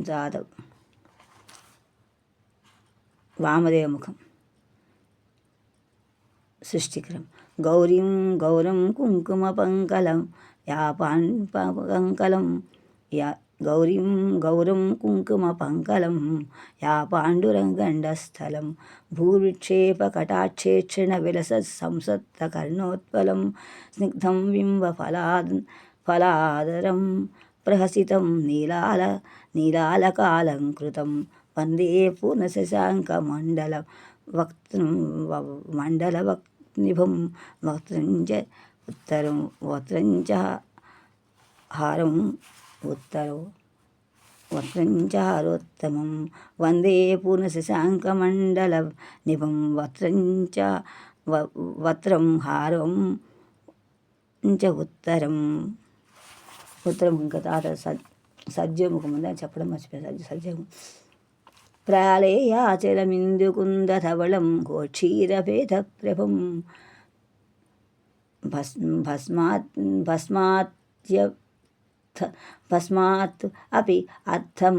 తాత వామదేవ ముఖం సృష్టికరం. గౌరం కుంకుమపంకలం పంకలం గౌరం కుంకుమపంకలం యా పాండురంగండస్థలం భూవిక్షేపకటాక్షేక్షణ విలస సంసత్తకర్ణోత్పలం స్నిగ్ధం బింబఫలాదరం ప్రహసితం నీలాలకాలంకృతం వందే పూర్ణశశాంకమండలవక్నిభం వక్త్రంచ హారం వక్త్రంచ వందే పూర్ణశశాంకమండలనిభం వక్త్రం హారం ఉత్తరం. ఇంకా తాత సజ్జముఖం ఉందని చెప్పడం మర్చిపోయాను. సజ్జముఖం ప్రాళేయాచలమిందుకుందధవళం గోక్షీరభేదప్రభం భస్మాత్ అపి అర్థం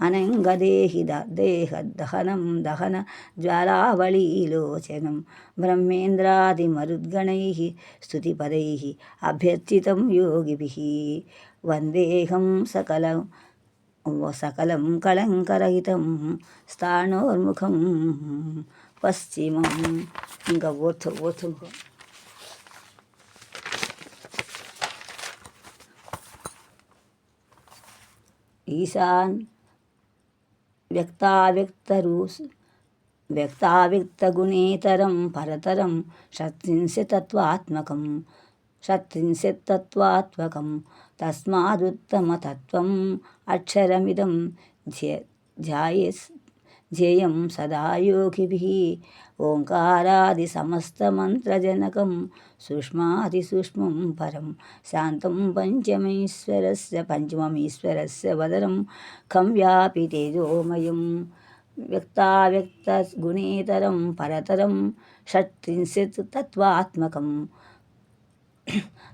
అనంగదేహి దేహదహనం దహన జ్వాలావళీలోచనం బ్రహ్మేంద్రాదిమరుద్గణైః స్తుతిపदैः అభ్యర్చితం యోగిభిः వందేహం సకలం కళంకరహితం స్థాణోర్ముఖం పశ్చిమం. ఇంకా ఓర్ధముఖం ఈశాన్ వ్యక్తావ్యక్తగుణేతరం పరతరం షట్త్రింశత్తత్వాత్మకం తస్మాదుత్తమతత్వం అక్షరమిదం ధ్యేయం సదా యోగిభిః ఓంకారాదిసమస్తమంత్రజనకం సూక్ష్మాతిసూక్ష్మం పరం శాంతం పంచమమీశ్వరస్య వదనం ఖం వ్యాపి తేజోమయం వ్యక్తావ్యక్తగుణేతరం పరతరం షట్త్రింశత్తత్వాత్మకం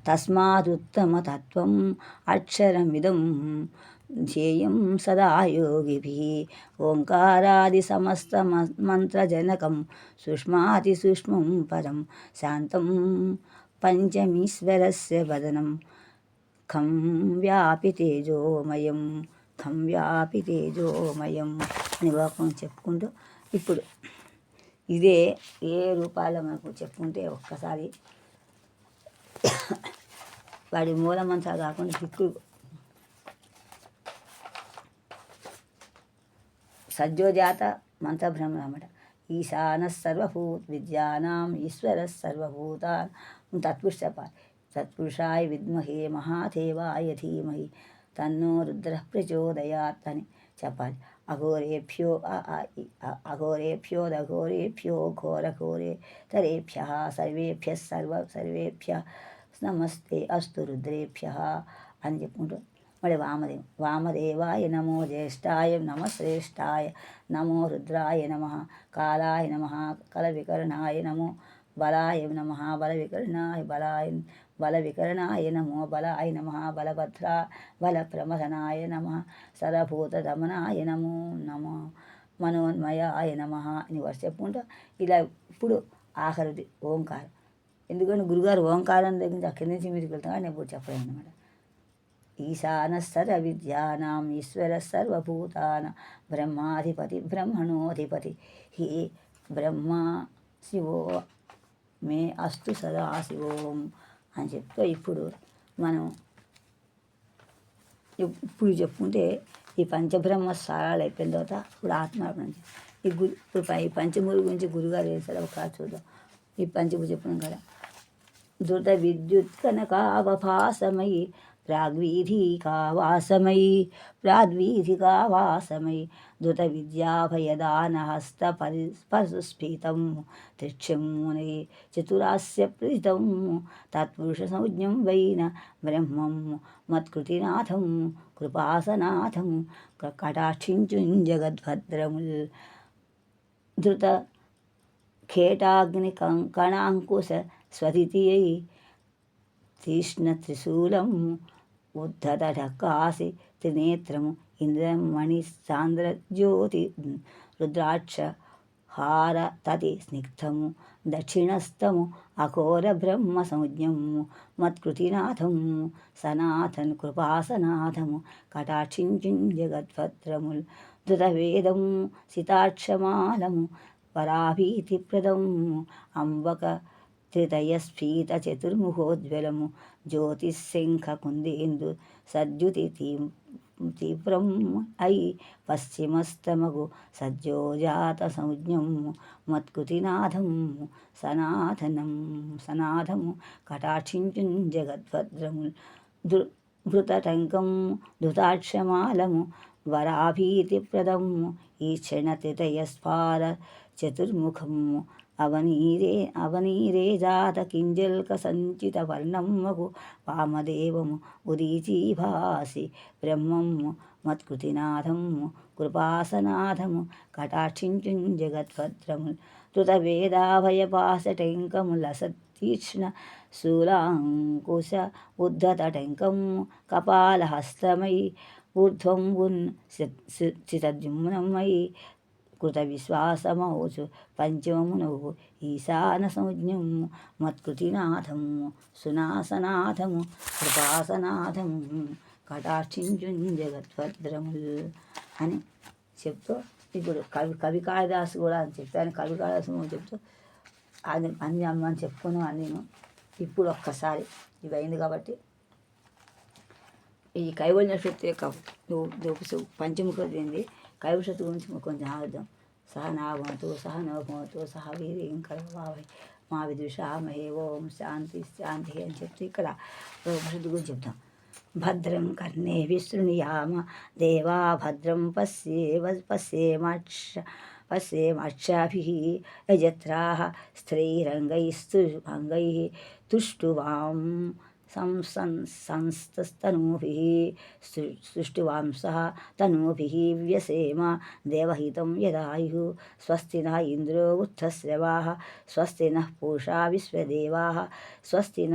తస్మాదుత్తమతత్వం అక్షరమిదం ధ్యేయం సదా యోగిభిః ఓంకారాదిసమస్తమంత్రజనకం సూక్ష్మాతిసూక్ష్మం పరం శాంతం పంచమీశ్వరస్య వదనం ఖం వ్యాపి తేజోమయం అని వాక్యం చెప్పుకుంటూ ఇప్పుడు ఇదే ఏ రూపాల్లో మనకు చెప్పుకుంటే ఒక్కసారి వాడి మూలమంత్రాలు కాకుండా దిక్కు సజ్జోజాత మంత్రబ్రహ్మ అన్నమాట. ఈశానః సర్వభూత విద్యానాం ఈశ్వరః సర్వభూతాన్ తత్పురుషాయ విద్మహే మహాదేవాయ ధీమహి తన్నో రుద్రః ప్రచోదయాత్ అని చెప్పాలి. అఘోరేభ్యో ఘోరఘోరేతరేభ్యః సర్వేభ్యः నమస్తే అస్తు రుద్రేభ్యः అని చెప్పుకుంటూ మళ్ళీ వామదేవాయ నమో జ్యేష్ఠాయ నమ శ్రేష్ఠాయ నమో రుద్రాయ నమ కాలాయ నమ కలవికరణాయ నమో బలాయ నమ బలవికరణాయ నమో బలాయ నమ బలప్రమథనాయ నమ సర్వభూతదమనాయ నమో మనోన్మయాయ నమ అని వర్ష చెప్పుకుంటూ ఇలా ఇప్పుడు ఆఖరిది ఓంకారం. ఎందుకంటే గురుగారు ఓంకారం దగ్గర నుంచి అక్కడి నుంచి మీదకి వెళ్తాం కానీ ఎప్పుడు చెప్పలేము అనమాట. ఈశానః సర్వవిద్యానాం ఈశ్వరః సర్వభూతానాం బ్రహ్మణోధిపతి హే బ్రహ్మ శివో మే అస్తు సదా శివోం అని చెప్తూ ఇప్పుడు మనం ఇప్పుడు చెప్పుకుంటే ఈ పంచబ్రహ్మ స్థానాలు అయిపోయిన తర్వాత ఇప్పుడు ఆత్మార్పణ ఇప్పుడు ఈ పంచమూరు గురించి గురుగారు వేసారు ఒక చూద్దాం. ఈ పంచభూజ చెప్పడం కదా धृतविद्युत्कनकावभासमयि प्राग्वीथिकावासमयि प्राग्वीथिकावासमयि धृतविद्याभयदानहस्तपरिस्पर्शुस्फीतं त्रिक्षं मुने चतुरास्य प्रथितं तत्पुरुषसंज्ञं वै न ब्रह्मं मत्कृतिनाथं कृपासनाथं कटाक्षिञ्जुञ्जगद्भद्रमुल् धृत खेटाग्निकणाङ्कुश स्वदितियै तीक्ष्णत्रिशूलम् उद्धतढकासि त्रिनेत्रम् इन्द्रं मणिसान्द्रज्योति रुद्राक्षहारतति स्निग्धं दक्षिणस्थम् अघोरब्रह्मसंज्ञं मत्कृतिनाथं सनाथन् कृपासनाथं कटाक्षिञ्जुञ्जगद्भद्रमुल् धृतवेदं सिताक्षमालं पराभीतिप्रदम् अम्बक त्रितयस्फीतचतुर्मुखोज्ज्वलम् ज्योतिःशङ्खकुन्देन्दु सद्युति तीव्रम् अयि पश्चिमस्तमगु सज्जोजातसंज्ञं मत्कृतिनाथं सनाथं कटाक्षिञ्जुञ्जगद्भद्रमुल् धृतटङ्कं धृताक्षमालम् वराभीतिप्रदम् ईक्षणत्रितयस्फार चतुर्मुखम् అవనీరే జాత కింజల్క సంచితవర్ణం మగు వామదేవము ఉదీచీభాసి బ్రహ్మము మత్కృతినాథము కృపాసనాథము కటాక్షించున్ జగద్భద్రము ధృతవేదాభయపాశటంకములసతీక్ష్ణ శూలాంకుశ ఉద్ధతటంకము కపాలహస్తమయి ఊర్ధ్వం గున్ చితద్యుమ్నమయి కృతవిశ్వాసమౌచు పంచమమునవు ఈశానసంజ్ఞము మత్కృతినాథము సునాసనాథము కృపాసనాథము కటాక్షించున్ జగద్భద్రముల్ అని చెప్తూ ఇప్పుడు కవి కాళిదాసు కూడా అని చెప్తాను. కవి కాళిదాసు చెప్తూ అది అన్ని అమ్మని చెప్పుకున్నాం. నేను ఇప్పుడు ఒక్కసారి ఇవి అయింది కాబట్టి ఈ కైవల్య శక్తి యొక్క పంచముఖది ఏంది కైవశక్తి గురించి కొంచెం ఆగద్దాం. సహ నాభవతు సహ నభవతు సహ వీర్యం కరవావహై మా విద్విషామహే ఓం శాంతి శాంతి అని చెప్తూ ఇక్కడ ఉపనిషత్తు గురించి చెప్తాం. భద్రం కర్ణే విశృణుయామ దేవా భద్రం పశ్యేమాక్షాభిః యజత్రాః స్థిరైరంగైః తుష్టువాం సంస్తనూభిः సృష్టివాంసः తనూభిः వ్యసేమ దేవహితం యదాయుः స్వస్తి నః ఇంద్రో వృద్ధశ్రవాः స్వస్తి నః పూషా విశ్వదేవాः స్వస్తి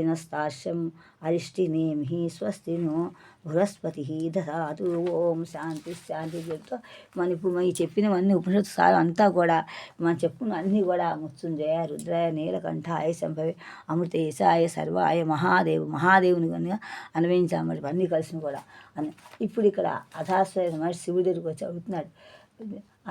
నస్తార్క్ష్యం అరిష్టినేమిః స్వస్తి నో బృహస్పతి దదాతు. ఓం శాంతి శాంతి చెప్తూ ఇప్పుడు మనం చెప్పినవన్నీ ఉపనిషత్తు సారం అంతా కూడా మనం చెప్పుకున్న అన్నీ కూడా మృత్యుంజయ రుద్రాయ నీలకంఠాయ సంభవి అమృతేశాయ సర్వాయ మహాదేవుని కనుక అన్వయించామని అన్నీ కలిసిన కూడా అని ఇప్పుడు ఇక్కడ అధాస్వర మహర్షి శివుడి దగ్గరికి వచ్చి అడుగుతున్నాడు.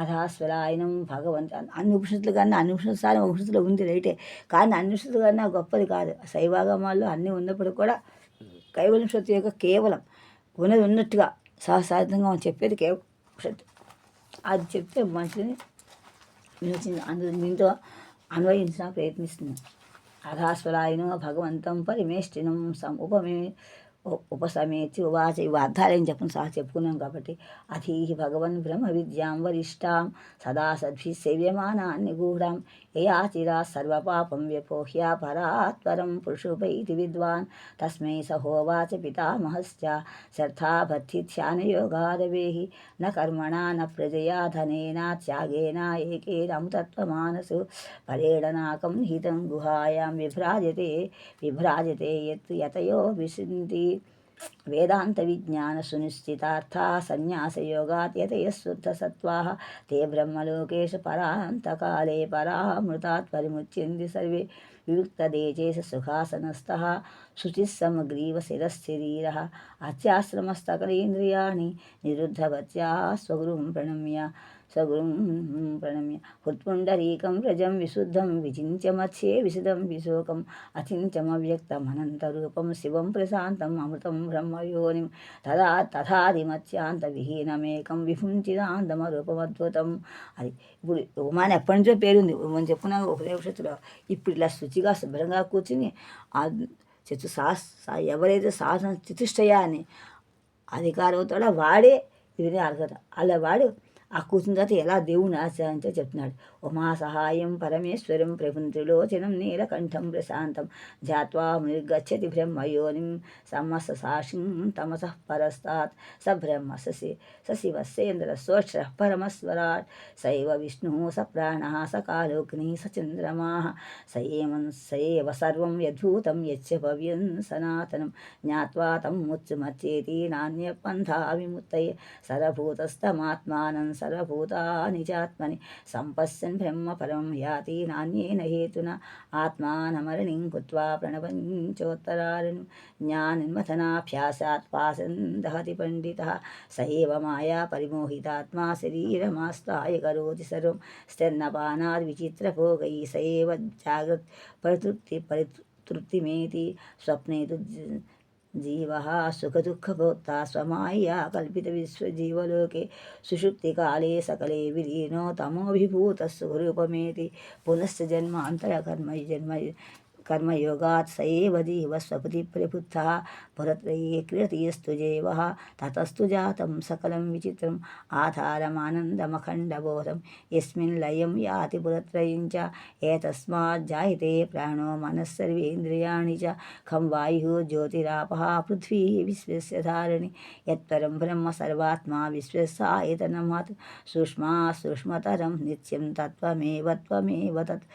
అధాస్వరాయనం భగవంతు అన్ని ఉపనిషత్తులు కన్నా అన్ని ఉపనిషత్తు సారం ఉపనిషత్తులో ఉంది రైటే, కానీ అన్ని ఉపనిషత్తులు కన్నా గొప్పది కాదు. శైవాగమాల్లో అన్నీ ఉన్నప్పుడు కూడా కైవల్యశక్తి యొక్క కేవలం ఉన్నది ఉన్నట్టుగా సహసార్థంగా చెప్పేది కేవలం ఉపనిషత్తు. అది చెప్తే మనిషిని దీంతో అన్వయించిన ప్రయత్నిస్తుంది. అధాస్వరాయను భగవంతం పరిమేష్టినం ఉపసమేతి ఉవాచ. ఇవి అర్థాలేం చెప్పని సహా చెప్పుకున్నాం కాబట్టి అధీహి భగవన్ బ్రహ్మ విద్యాం వరిష్టాం సదా సద్భి సేవ్యమానాన్ని నిగూఢాం యయాచిరా సర్వపాపం వ్యపోహ్య పరాత్పరం పురుషోపైతి విద్వాన్ తస్మై సహోవాచ పితామహశ్చ శ్రద్ధాభక్తిధ్యానయోగాదవేహి న కర్మణా న ప్రజయా ధనేన త్యాగేన ఏకేరముతత్వమానసు పరేడనాకం నిహితం గుహాయాం విభ్రాజతే యతయో విశంతి వేదాంత విజ్ఞాన సునిశ్చితార్థా సన్యాసయోగాత్ యతయః శుద్ధసత్వాః తే బ్రహ్మలోకేషు పరాంతకాలే పరామృతాత్ పరిముచ్యంతి సర్వే వియుక్తదేచేష సుఖాసనస్థః శుచిః సమగ్రీవ శిరశ్శరీరः అత్యాశ్రమస్తకలేంద్రియాణి నిరుద్ధవత్యా స్వగురుం ప్రణమ్య సగురుం ప్రణమ్య హృత్పుండరీకం వ్రజం విశుద్ధం విచింత్య మత్స్యే విశదం విశోకం అచించమవ్యక్తమనంతరూపం శివం ప్రశాంతం అమృతం బ్రహ్మయోనిం తథాదిమత్యాంతవిహీనమేకం విభుంచిదాంతమరూపమద్భుతం. అది ఇప్పుడు ఉమాని ఎప్పటి నుంచో పేరుంది. మనం చెప్పుకున్నాం ఉపనిషత్తులో. ఇప్పుడు ఇలా శుచిగా శుభ్రంగా కూర్చుని ఆ ఎవరైతే సాధన చతుష్టయా అని అధికారం అవుతాడో వాడే ఇది అర్హత. అలా వాడు ఆ కూర్చున్న తర్వాత ఎలా దేవుని ఆశ్రయించో చెప్తున్నాడు. ఉమా సహాయం పరమేశ్వరం ప్రభుం త్రిలోచనం నీలకంఠం ప్రశాంతం ధ్యాత్వా నిర్గచ్చతి బ్రహ్మయోనిం సమస్త సాక్షిం తమసః పరస్తాత్ స బ్రహ్మ శివసేంద్ర సోక్షర పరమస్వరాట్ సైవ విష్ణు స ప్రాణ స కాలోగ్ని స చంద్రమా సయేవ సర్వం యద్భూతం యచ్చ భవ్యం సనాతనం జ్ఞాత్వా తం ముచ్చుమచ్చేతి నాణ్యపంథా విముక్తయే సర్వభూతస్థమాత్మానం సర్వభూతాని చాత్మని సంపశ్యన్ బ్రహ్మ పరం యాతి నాణ్యేన హేతున ఆత్మానమరణిం కృత్వా ప్రణవంచోత్తరాలను జ్ఞానన్మథనాభ్యాసాత్ పాసం దహతి పండితః సయేవ మాయా పరిమోహితాత్మా శరీరమాస్తాయ కరోతి సర్వం స్తన్నపానాద్ విచిత్రభోగై సయేవ జాగ్రత్ పరితృప్తిమేతి స్వప్నే తు జీవ సుఖదుఃఖభోక్తా స్వమాయా కల్పిత విశ్వజీవలోకే సుషుప్తికాలే సకలే విలీనో తమోభిభూత స్వరూపమేతి పునశ్చ కర్మయోగాత్ సయేవ జీవ స్వపతి ప్రబుద్ధ పురత్రయే క్రియతీయస్తు జీవ తతస్తు జాతం సకలం విచిత్రం ఆధారమానందమఖండబోధం యస్మిన్ లయం యాతి పురత్రయం చ ఏతస్మాజ్జాయతే ప్రాణో మనస్సర్వేంద్రియాణి చ ఖం వాయు జ్యోతిరాపః పృథ్వీ విశ్వస్య ధారిణి యత్పరం బ్రహ్మ సర్వాత్మా విశ్వస్సాయతనమత్ సూక్ష్మతరం నిత్యం తత్వమేవ తత్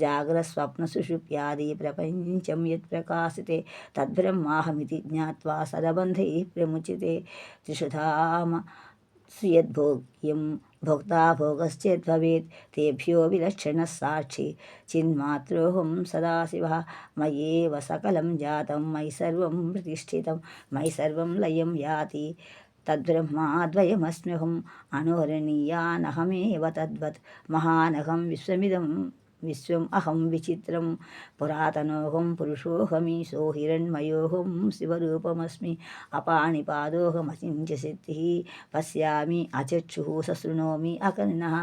జాగ్రస్వప్నసుషుప్యాది ప్రపంచం యత్ ప్రకాశితే తద్బ్రహ్మాహమితి జ్ఞాత్వా సరబంధై ప్రముచితే త్రిషుధామ యద్భోగ్యం భోక్తా భోగశ్చేద్భవేత్ తేభ్యో విలక్షణः సాక్షి చిన్మాత్రోహం సదాశివः మయేవ సకలం జాతం మయి సర్వం ప్రతిష్ఠితం మయి సర్వం లయం యాతి తద్బ్రహ్మాద్వయమస్మ్యహం అనోరణీయానహమేవ తద్వత్ మహానహం విశ్వం అహం విచిత్రం పురాతనోహం పురుషోహమీశో హిరణ్మయోహం శివరూపమస్మి అపాణిపాదోహమచింత్యశక్తిः పశ్యామి అచక్షుః సశృణోమి అకర్ణः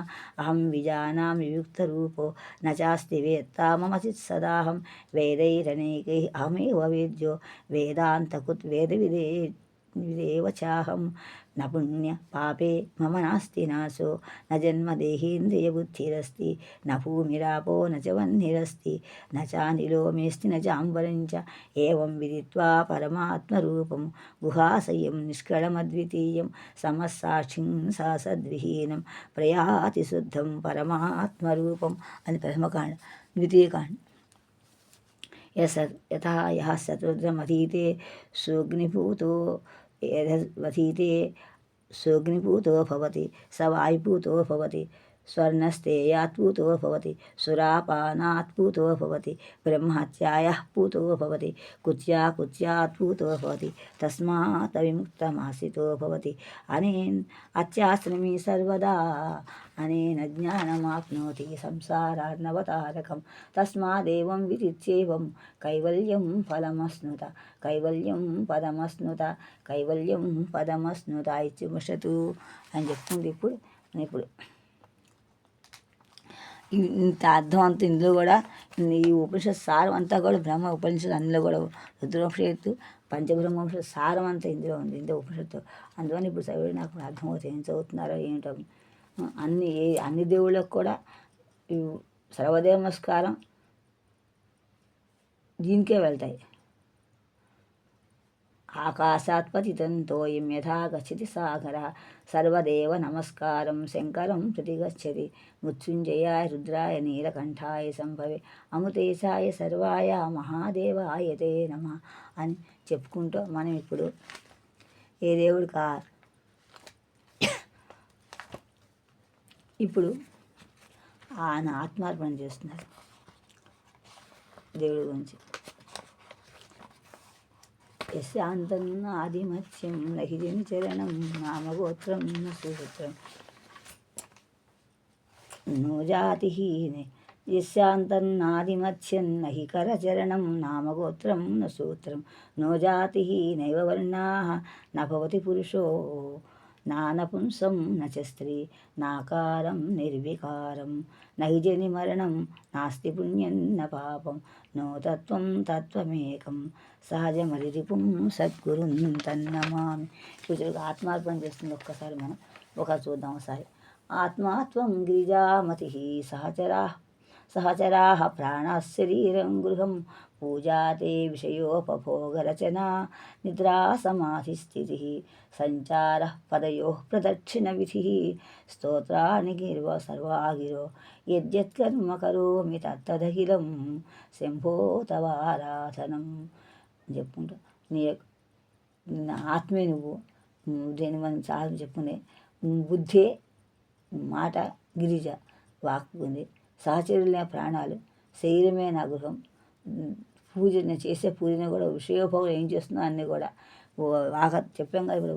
అహం విజానామి వియుక్తరూపో న చాస్తి వేత్తా మమ చిత్సదాహం వేదైరనేకైः అహమేవ వేద్యో వేదాంతకుత్ వేదవిదేవ చాహం న పుణ్య పాపే మమ నాస్తి నాశో న జన్మదేహేంద్రియబుద్ధిరస్తి న భూమిరాపో న చ వహ్నిరస్తి న చానిలో మేస్తి న చాంబరం చ ఏవం విదిత్వా పరమాత్మరూపం గుహాశయం నిష్కళమద్వితీయం సమస్సాక్షిం సద్విహీనం ప్రయాతి శుద్ధం పరమాత్మరూపం అని ప్రథమకాండ. ద్వితీయకాండ. యథా యః శతరుద్రమధీతే సుగ్నిభూతో యథవధీతే సుగ్నిభూతో భవతి స వాయుభూతో భవతి స్వర్ణస్తేయాత్భూతో భవతి సురాపానాత్భూతో భవతి బ్రహ్మహత్యాయాః పూతో భవతి కుత్యాత్భూతో భవతి తస్మాత్ విముక్తమాసితో భవతి అనేన్ అత్యాశ్రమీ సర్వదా అనేన జ్ఞానమాప్నోతి సంసారార్ణవతారకం తస్మాదేవం విదిత్యేవం కైవల్యం పదమస్నుత ఇత్యుపనిషత్తు అని చెప్తుంది. ఇప్పుడు ఇంత అర్థం అంతా ఇందులో కూడా ఈ ఉపనిషత్ సారం అంతా కూడా బ్రహ్మ ఉపనిషత్తు, అందులో కూడా రుద్రోపనిషత్తు పంచబ్రహ్మోపనిషత్తు సారం అంతా ఇందులో ఉంది, ఇంత ఉపనిషత్తు. అందువల్ల ఇప్పుడు చదివి నాకు అర్థమవుతుంది ఏం చదువుతున్నారో ఏంటో. అన్ని దేవుళ్ళకు కూడా సర్వదేవ నమస్కారం దీనికే వెళ్తాయి. ఆకాశాత్ పతితం తోయం యథా గచ్చతి సాగరః సర్వదేవ నమస్కారం శంకరం ప్రతి గచ్చతి మృత్యుంజయాయ రుద్రాయ నీలకంఠాయ సంభవే అమృతేశాయ సర్వాయ మహాదేవాయ తే నమః అని చెప్పుకుంటూ మనం ఇప్పుడు ఏ దేవుడికా ఇప్పుడు ఆయన ఆత్మార్పణ చేస్తున్నారు దేవుడి గురించి. యశాంతం ఆదిమత్స్యం నహిదిని చరణం నామగోత్రం సూత్రం नो जातिहीने यस्यान्तन्नादिमत्स्यन्न हि करचरणं नामगोत्रं न सूत्रं नो जातिः नैव वर्णाः न भवति पुरुषो नानपुंसं न च स्त्री नाकारं निर्विकारं न हि जनिमरणं नास्ति पुण्यं न पापं नो तत्त्वं तत्त्वमेकं సహజమరిపుం సద్గురుం తన్నమామి. పూజలకు ఆత్మార్పణ చేస్తుంది. ఒక్కసారి మనం చూద్దాం ఒకసారి. ఆత్మాత్వం గిరిజామతి సహచరా ప్రాణశరీరం గృహం పూజాతే విషయోపభోగరచనా నిద్రా సమాధిస్థితి సంచార పదయో ప్రదక్షిణ విధి స్తోత్రాన్ని సర్వాగిరో యద్యత్కర్మ కరోమి తత్తదఖిలం శంభో తవారాధనం అని చెప్పుకుంటా. నీ ఆత్మే నువ్వు దేని మనం చాలా చెప్పుకునే బుద్ధే మాట గిరిజ వాక్కు ఉంది, సహచరులే ప్రాణాలు, శరీరమే నా గృహం. పూజ నేను చేసే పూజని కూడా విషయోపయోగం ఏం చేస్తుందో అన్నీ కూడా చెప్పాం కదా ఇప్పుడు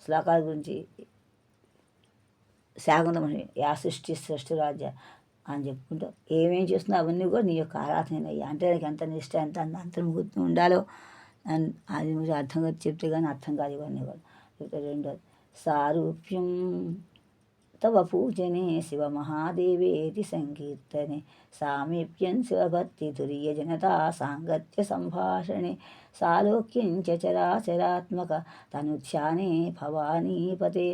శ్లోకాల గురించి. శాకుంతమని యా సృష్టి రాజ్య అని చెప్పుకుంటూ ఏమేం చేస్తుందో అవన్నీ కూడా నీ యొక్క ఆరాధన అయ్యా. అంటే నాకు ఎంత నిష్ట ఎంత అంతర్ముహూర్తం ఉండాలో అది మీరు అర్థంగా చెప్తే కానీ అర్థం కాదు ఇవన్నీ కూడా. రెండోది సారూప్యం తవ పూజనే శివ మహాదేవేతి సంకీర్తనే సామీప్యం శివభక్తి తుర్యజనతా సాంగత్య సంభాషణే సాలోక్యం చరాచరాత్మక తనుధ్యానే భవానీపతే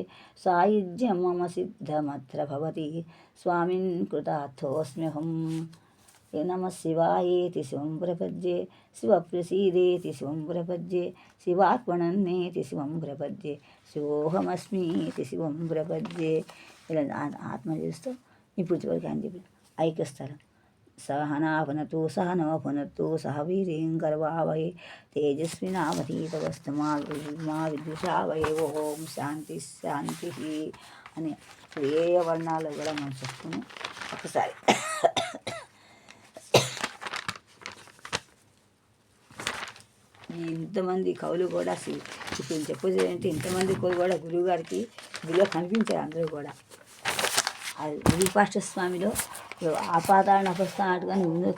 సాయుజ్యం మమ సిద్ధమత్ర భవతి స్వామిన్ కృతార్థోస్మ్యహం. నమ శివాయేతి శివం ప్రపద్యే శివప్రసీదేతి శివం ప్రపద్యే శివార్పణన్నేతి శివం ప్రపద్యే శివోహమస్మీతి శివం ప్రపద్యే. ఇలా ఆత్మ చేస్తూ ఇప్పుడు చివరికి అని చెప్పి ఐక్యస్థలం. సహనావనతు సహనోపునత్తు సహ వీర్యం కర్వావహై తేజస్వినావధీతవస్తు మా విద్విషావహై. ఓం శాంతి శాంతి అని ఏ వర్ణాలు కూడా మనం చెప్పుకుని ఒకసారి ఇంతమంది కవులు కూడా ఇప్పుడు చెప్పేది ఏంటి, ఇంతమంది కవులు కూడా గురువుగారికి గుడిలో కనిపించారు. అందరూ కూడా విరూపాక్ష స్వామిలో ఆపాతాళ అపస్థానట్టుగా ముందు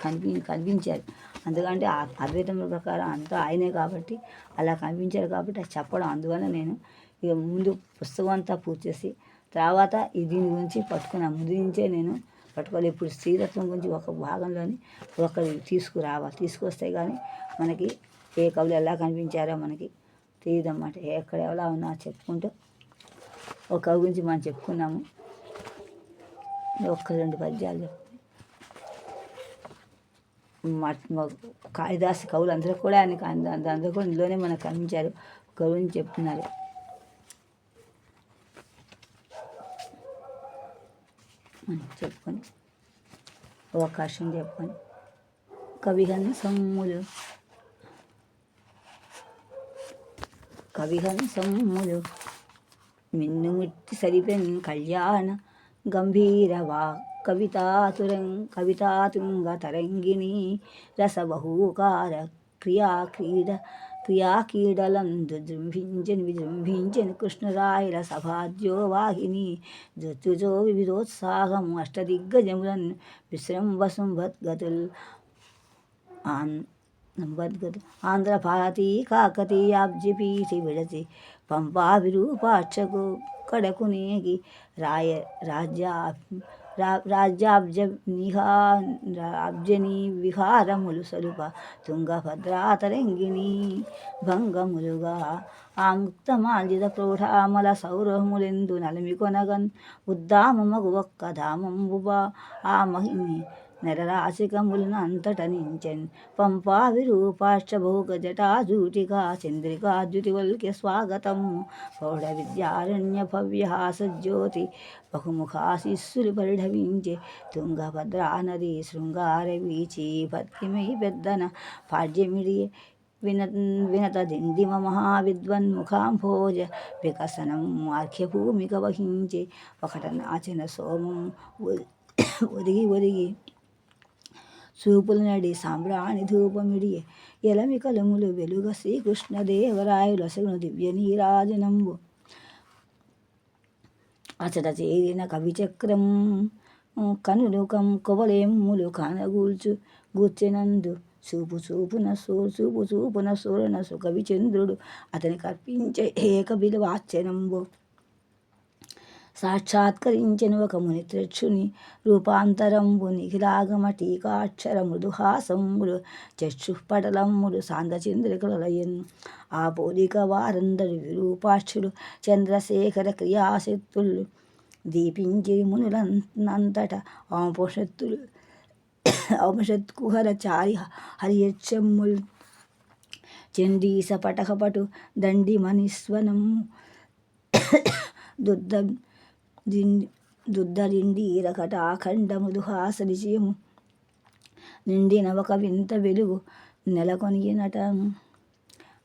కనిపించారు. అందుకంటే అద్వైతం ప్రకారం అంతా ఆయనే కాబట్టి అలా కనిపించారు కాబట్టి అది చెప్పడం. అందువల్ల నేను ఇక ముందు పుస్తకం అంతా పూర్తి చేసి తర్వాత దీని గురించి పట్టుకున్నాను. ముందు నుంచే నేను పట్టుకోవాలి. ఇప్పుడు స్త్రీరత్వం గురించి ఒక భాగంలోని ఒకరు తీసుకొస్తే కానీ మనకి ఏ కవులు ఎలా కనిపించారో మనకి తెలియదన్నమాట. ఎక్కడ ఎలా ఉన్నా చెప్పుకుంటూ ఒక కవి గురించి మనం చెప్పుకున్నాము. ఒక్క రెండు పద్యాలు కాళిదాసు కవులు అందరూ కూడా అందరూ కూడా ఇందులోనే మనకు కనిపించారు. కవుని చెప్తున్నారు. చెప్పుకొని అవకాశం చెప్పుకొని కవిహంసమ్ములు మిన్నుముట్టి సరిపెన్ కళ్యాణ గంభీరవా కవితాతుంగ తరంగిణి రసబహూకార క్రియాకీడలందు విజృంభించని కృష్ణరాయల సభాద్యో వాహిని జతుజో వివిధోత్సాహము అష్టదిగ్గజములను విశ్రంభసుంభద్గతుల్ ఆంధ్రభారతీ కాకతీయాబ్జిపీఠి విడచి పంపా విరూపాక్షకు కడకు నేగి రాజ్యాబ్జనీ విహారములు సలుప తుంగభద్రాతరంగిణి భంగములుగా ఆ ముక్తమాల్జిత ప్రౌఢామల సౌరభములెందు నలమికొనగన్ ఉద్దామమగు ఒక్క ధామంబుబా ఆ మహిని నరరాశికములను అంతటనించెన్ పంపా విరూపాక్ష భోగ జటాజూటిగా చంద్రికా ద్యుతివల్క్య స్వాగతము ప్రౌఢ విద్యారణ్య భవ్యహాసజ్యోతి బహుముఖాశిస్సులు పరిఢవించే తుంగభద్రా నది శృంగార వీచి భక్తిమై పెద్దన పాడ్యమిడియే వినత దిండిమ మహావిద్వన్ముఖాంభోజ వికసనం ఆర్ఘ్యభూమిక వహించే ఒకట నాచన సోమం ఒదిగి చూపుల నడి సాంబ్రాణి ధూపమిడియే ఎలమి కలములు వెలుగ శ్రీకృష్ణదేవరాయలసగును దివ్య నీరాజనంబు అచట చేరిన కవిచక్రం కనులు కొవలేములు కానగూల్చు గూర్చెనందు చూపు చూపున సూరన సుకవి చంద్రుడు అతని కర్పించే ఏక బిలువార్చనంబు సాక్షాత్కరించెను ఒక మునిత్రక్షుని రూపాంతరంబు నిఖిలాగమ టీకాక్షర మృదుహాసంబులు చక్షుపటలమ్ములు సాంద్రచంద్రికలయన్ ఆ పోలిక వారందరు విరూపాక్షులు చంద్రశేఖర క్రియాశక్తులు దీపించి మునులంతట ఆంపోషత్తులు అవశత్కుహర చారి హరియచ్చమ్ముల్ చండీస పటకపటు దండి మనిస్వనము దుద్దరిండీర కటాఖండ మృదుహాస విజయము నిండిన ఒక వింత వెలుగు నెలకొనినట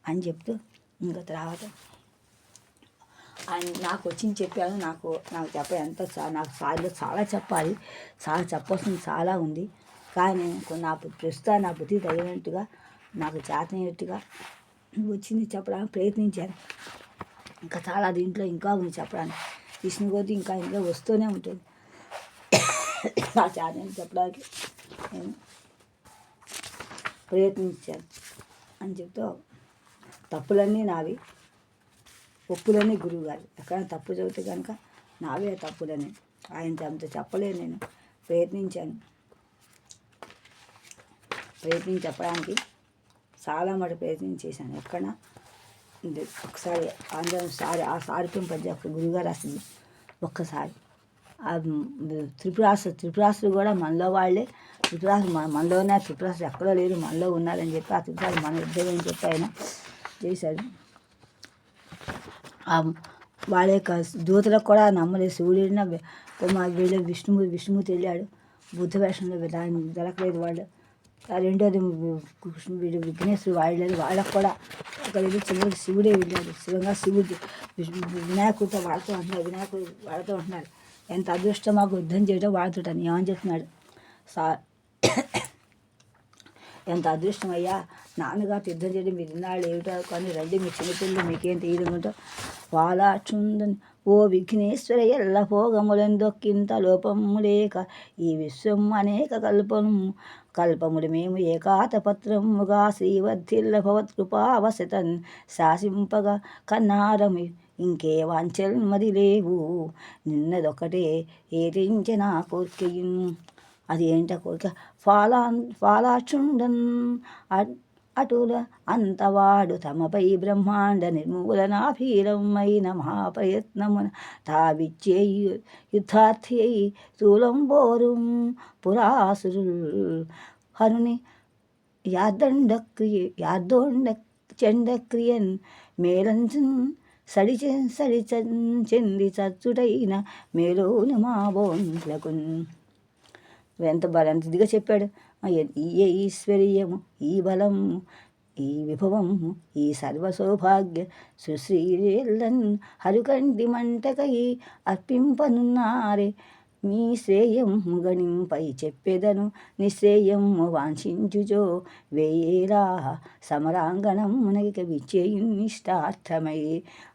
అని చెప్తూ ఇంకా తర్వాత ఆయన నాకు వచ్చింది చెప్పాను. నాకు చెప్ప ఎంత నాకు చాలా చెప్పాలి, చాలా చెప్పాల్సింది చాలా ఉంది. కానీ నేను ప్రస్తుతం నా బుద్ధి తగినట్టుగా నాకు చేతనయ్యేట్టుగా వచ్చింది చెప్పడానికి ప్రయత్నించాను. ఇంకా చాలా దీంట్లో ఇంకా ఉంది చెప్పడానికి. తీసిన కొద్దీ ఇంకా వస్తూనే ఉంటుంది. నా చేతని చెప్పడానికి నేను ప్రయత్నించాను అని చెప్తూ తప్పులన్నీ నావి, ఒప్పులన్నీ గురువు గారు. ఎక్కడైనా తప్పు చదివితే కనుక నావే తప్పులని ఆయనతో అంత చెప్పలేను. నేను ప్రయత్నించి చెప్పడానికి చాలా మటు ప్రయత్నం చేశాను. ఎక్కడ ఒకసారి ఆ సారిత్యం పద్య గురువుగారు రాసింది ఒక్కసారి. త్రిపురాసులు కూడా మనలో వాళ్ళే. త్రిపురాసులు మనలోనే, త్రిపురాసులు ఎక్కడో లేరు, మనలో ఉన్నారని చెప్పి ఆ త్రిపురాసులు మన ఇద్దరు అని చెప్పి ఆయన చేశాడు. వాళ్ళ యొక్క దూతలకు కూడా నమ్మలేదు. శివుడిన వీళ్ళు విష్ణుమూర్తి వెళ్ళాడు బుద్ధ వేషంలో, దొరకలేదు వాళ్ళు. రెండోది వీడు విఘ్నేశ్వరుడు వాడలేదు, వాళ్ళకు కూడా ఒకరికి చివరికి శివుడే వెళ్ళాడు. శివుడి వినాయకుడితో వాడుతూ ఉంటున్నాడు. ఎంత అదృష్టం మాకు యుద్ధం చేయడం వాడుతుంటాను ఏమని చెప్తున్నాడు. ఎంత అదృష్టం అయ్యా, నాన్నగారు యుద్ధం చేయడం మీరు ఇన్నాళ్ళు ఏమిటో కానీ రండి, మీ చిన్నపిల్లలు మీకేం తెలియదుంటో వాలాచుందని ఓ విఘ్నేశ్వర ఎల్ల భోగములెందొక్కింత లోపము లేక ఈ విశ్వం అనేక కల్పములు మేము ఏకాతపత్రముగా శ్రీవర్ధిల్ల భవత్కృపావశతన్ శాసింపగా కన్నారమి ఇంకే వాంఛల్మది లేవు నిన్నదొకటే ఏతించే నా కోర్కెయున్. అది ఏంట కోరిక? ఫాలాచుండన్ అటుల అంతవాడు తమపై బ్రహ్మాండ నిర్మూలనాభీరమైన మహాప్రయత్నమున తావిచ్చే యుద్ధార్థి అయి తూలంబోరుం పురాసురుల్ హరుని యార్దోండ చండక్రియన్ మేలంచన్ చెంది చచ్చుటైన మేలోను మా బోన్లకున్. ఎంత ఇదిగా చెప్పాడు. ఈ ఈశ్వర్యము, ఈ బలము, ఈ విభవము, ఈ సర్వ సౌభాగ్య సుశ్రీలన్ హరుకంటి మంటకై అర్పింపనున్నారే. మీ శ్రేయము గణింపై చెప్పెదను నిశ్రేయము వాంఛించుచో వేయేలా సమరాంగణమునక విచ్చేయునిష్టార్థమై.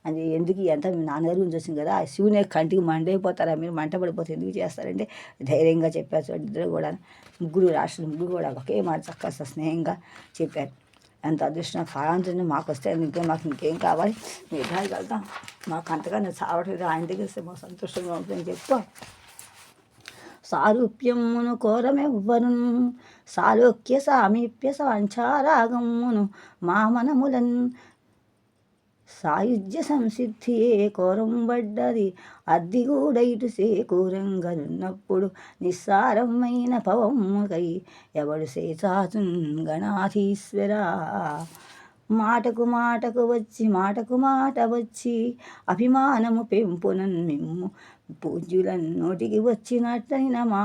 అది ఎందుకు ఎంత నాన్నగారు గురించి వచ్చింది కదా, శివుని కంటికి మండైపోతారా మీరు, మంట పడిపోతే ఎందుకు చేస్తారంటే ధైర్యంగా చెప్పారు. ఇద్దరు కూడా ముగ్గురు కూడా ఒకే మాట చక్కగా స్నేహంగా చెప్పారు. ఎంత అదృష్టం ఫలాంతరం మాకు వస్తే మాకు ఇంకేం కావాలి, మీ యుద్ధానికి వెళ్తాం, మాకు అంతగా నేను చావట్లేదు, ఆయన దగ్గర మాకు సంతోషంగా ఉంటుందని చెప్తాం. సారూప్యమును కోరమెవ్వరును సాలోక్య సామీప్య సాంచారాగమును మా మనములన్ సాయుధ్య సంసిద్ధియే కోరంబడ్డది అద్దిగూడైటు సేకూరంగనున్నప్పుడు నిస్సారమైన పవముకై ఎవడు సేచాచున్ గణాధీశ్వరా. మాటకు మాట వచ్చి అభిమానము పెంపునన్ మిమ్ము పూజ్యులన్ నోటికి వచ్చినట్టనిన మా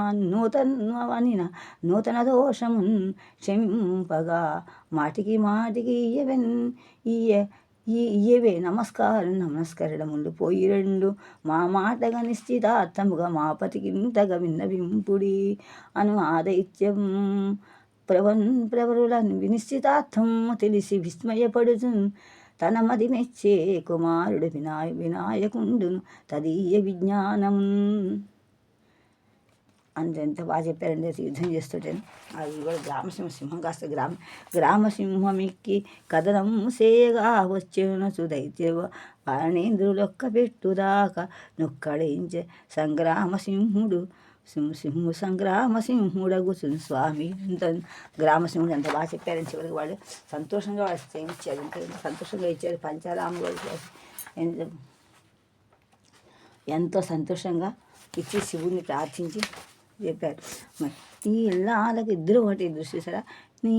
నూతన దోషమున్ క్షమింపగా మాటికి ఇయ్యవే నమస్కరణములు పోయి రెండు మా మాటగా నిశ్చితార్థముగా మా పతికింతగా విన్నవింపుడి అను ఆదైత్యం ప్రవరులను వినిశ్చితార్థము తెలిసి విస్మయపడుచు తన మది మెచ్చే కుమారుడు వినాయకుండును తదీయ విజ్ఞానం. ఎంత బాగా చెప్పారండి యుద్ధం చేస్తుంటే. అది కూడా సింహం కాస్త గ్రామసింహమిక్కి కథనం సేయగా వచ్చేను సుదైత్య బాణేంద్రులొక్క పెట్టుదాకా నొక్కడించే సంగ్రామసింహుడు సంగ్రామసింహుడగుసును స్వామి. ఎంత గ్రామసింహుడు ఎంత బాగా చెప్పారని చివరికి వాళ్ళు సంతోషంగా వాళ్ళు ఇచ్చారు. ఇంకా సంతోషంగా ఇచ్చారు. పంచారాములు ఎంతో సంతోషంగా ఇచ్చి శివుడిని ప్రార్థించి చెప్పారు. మరి నీ ఇళ్ళకి ఇద్దరు ఒకటి చూసారా, నీ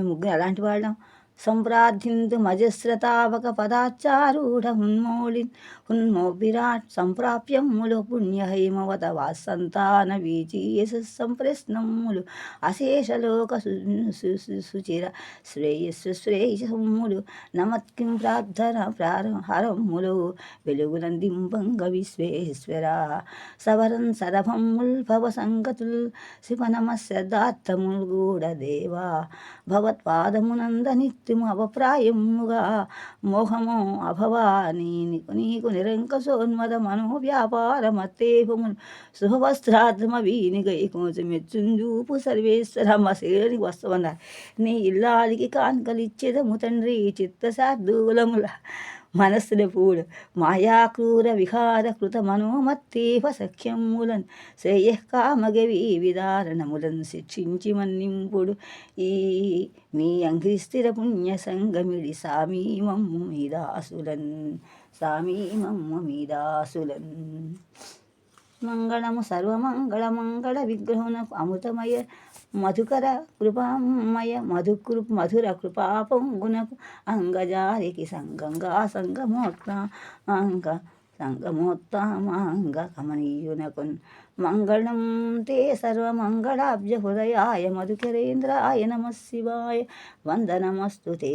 ముగ్గురు అలాంటి వాళ్ళం. సంప్రార్థింతు మజస్రతావక పదాచారూఢ హున్మో విరాట్ సంప్రాప్యములు పుణ్యహైమవత వాసంతాన వీచీయస సంప్రశ్నములు అశేషలోక సుచిర శ్రేయస్సుశ్రేయసములు నమత్కిం ప్రార్థన హరములు వెలుగునందింపంగ విశ్వేశ్వర సవరం సరభముల్భవ సంగతుల్ శివనమస్యదాత్తముల్ గూఢ దేవా భగవత్పాదమునంద నిత్యము అవప్రాయముగా మోహము అభవా నీకు నిరంకసోన్మద మనోవ్యాపారమత్తేహములు శుభవస్త్రాత్మ వీనిగై కొంచెం మెచ్చుంజూపు సర్వేశ్వర మసేడికి వస్తామన్నారు. నీ ఇల్లాలికి కాన్కలిచ్చేదము తండ్రి చిత్తశార్దూలముల మనస్సుల పూడు మాయాక్రూర విహార కృత మనోమత్తేహ సఖ్యములన్ శ్రేయకామగవి విదారణములను శిక్షించి మన్నింపుడు ఈ మీ అంగిస్థిర పుణ్య సంగమిడి సామీమమ్ము మీదాసులన్ మంగళము సర్వమంగళ విగ్రహమునకు అమృతమయ మధుకర మధుర కృపా పొంగునకు అంగజారికి సంగమోత్తమాంగ కమనీయునకున్ మంగళం తే సర్వమంగళాబ్జ హృదయాయ మధుకరేంద్రాయ నమః శివాయ వందనమస్తు తే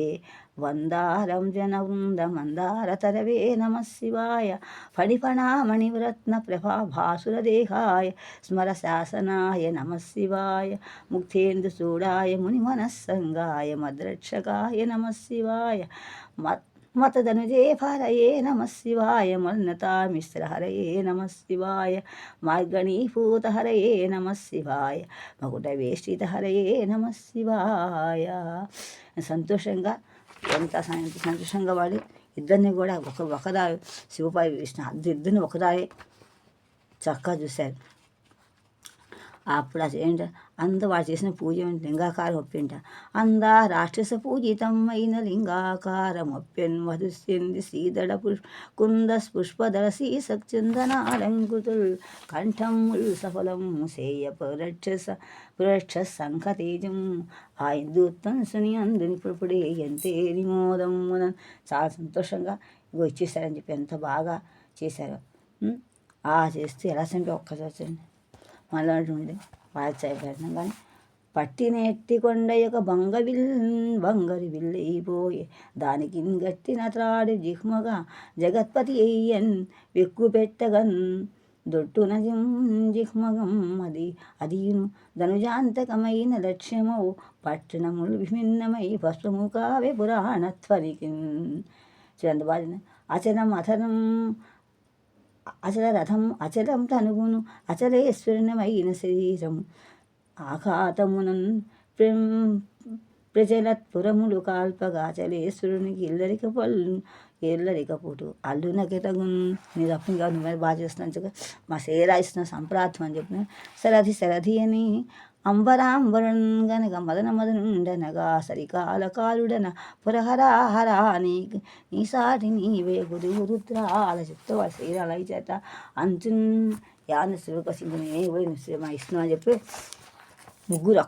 వందారం జనవృంద మందారతరవే నమః శివాయ ఫణిఫణామణిరత్న ప్రభాభాసురదేహాయ స్మర శాసనాయ నమః శివాయ ముక్తేందుచూడాయ మునిమనస్సంగాయ మద్రక్షకాయ నమః శివాయ మతదనుజే హరయే నమః శివాయ మన్నతామిశ్రహరయే నమః శివాయ మార్గణీభూత హరయే నమః శివాయ మకుటవేష్టిత హరయే నమః శివాయ. సంతోషంగా ఎంత సంతోషంగా వాడి ఇద్దరిని కూడా ఒకదారి శివపాయ విష్ణు ఇద్దరిని ఒకదారి చక్కగా చూశారు. అప్పుడు ఏంట అంత వాడు చేసిన పూజ లింగాకారం ఒప్పింట అందా రాక్షస పూజితమైన లింగాకారం ఒప్పెన్ మధుస్యంది శ్రీదళ కుంద పుష్పదళ శ్రీసచందనాలంకృతుల్ కంఠముల్ సఫలం సేయ పురక్ష సంఖతేజం ఆ హిందూత్వం సుని అందుని పుడే ఎంతే నిమోదమున చాలా సంతోషంగా ఇగో ఇచ్చేసారని చెప్పి ఎంత బాగా చేశారు. చేస్తే ఎలా చంపి ఒక్కసారి మళ్ళీ ఉండి వాచాయి పెట్టినాం. కానీ పట్టినెట్టి కొండ యొక్క బంగరి విల్లైపోయే దానికి గట్టిన త్రాడు జిహ్మగా జగత్పతి అయ్యన్ వెక్కు పెట్టగన్ దొట్టున జిహ్మగం అదీను ధనుజాంతకమైన లక్ష్యమౌ పట్టణములు విభిన్నమై భస్మము కావే పురాణత్వనికి చంద్రబాజన అచలం అథనం అచల రథం అచలం తనుగును అచలేశ్వరణమైన శరీరము ఆఘాతమునన్ ప్రజలత్పురములు కాల్పగా అచలేశ్వరునికి ఇల్లరికపుటు అల్లునకెటగున్ నీ తప్పగా నువ్వు బాగా చేస్తున్నాను మా సేరాయిస్తున్న సంప్రార్థం అని చెప్పిన సరధి అని అంబరాంబరన్ గనక మదనుండనగా సరికాలకాలుడన పురహరాహరా నీ సాటి నీవే గురుద్రాల చెప్తే వాళ్ళ శరీరాలు అయి చేత అంచున్ యాన శివకసింగు నేనే పోయి మా ఇష్టం అని చెప్పి ముగ్గురు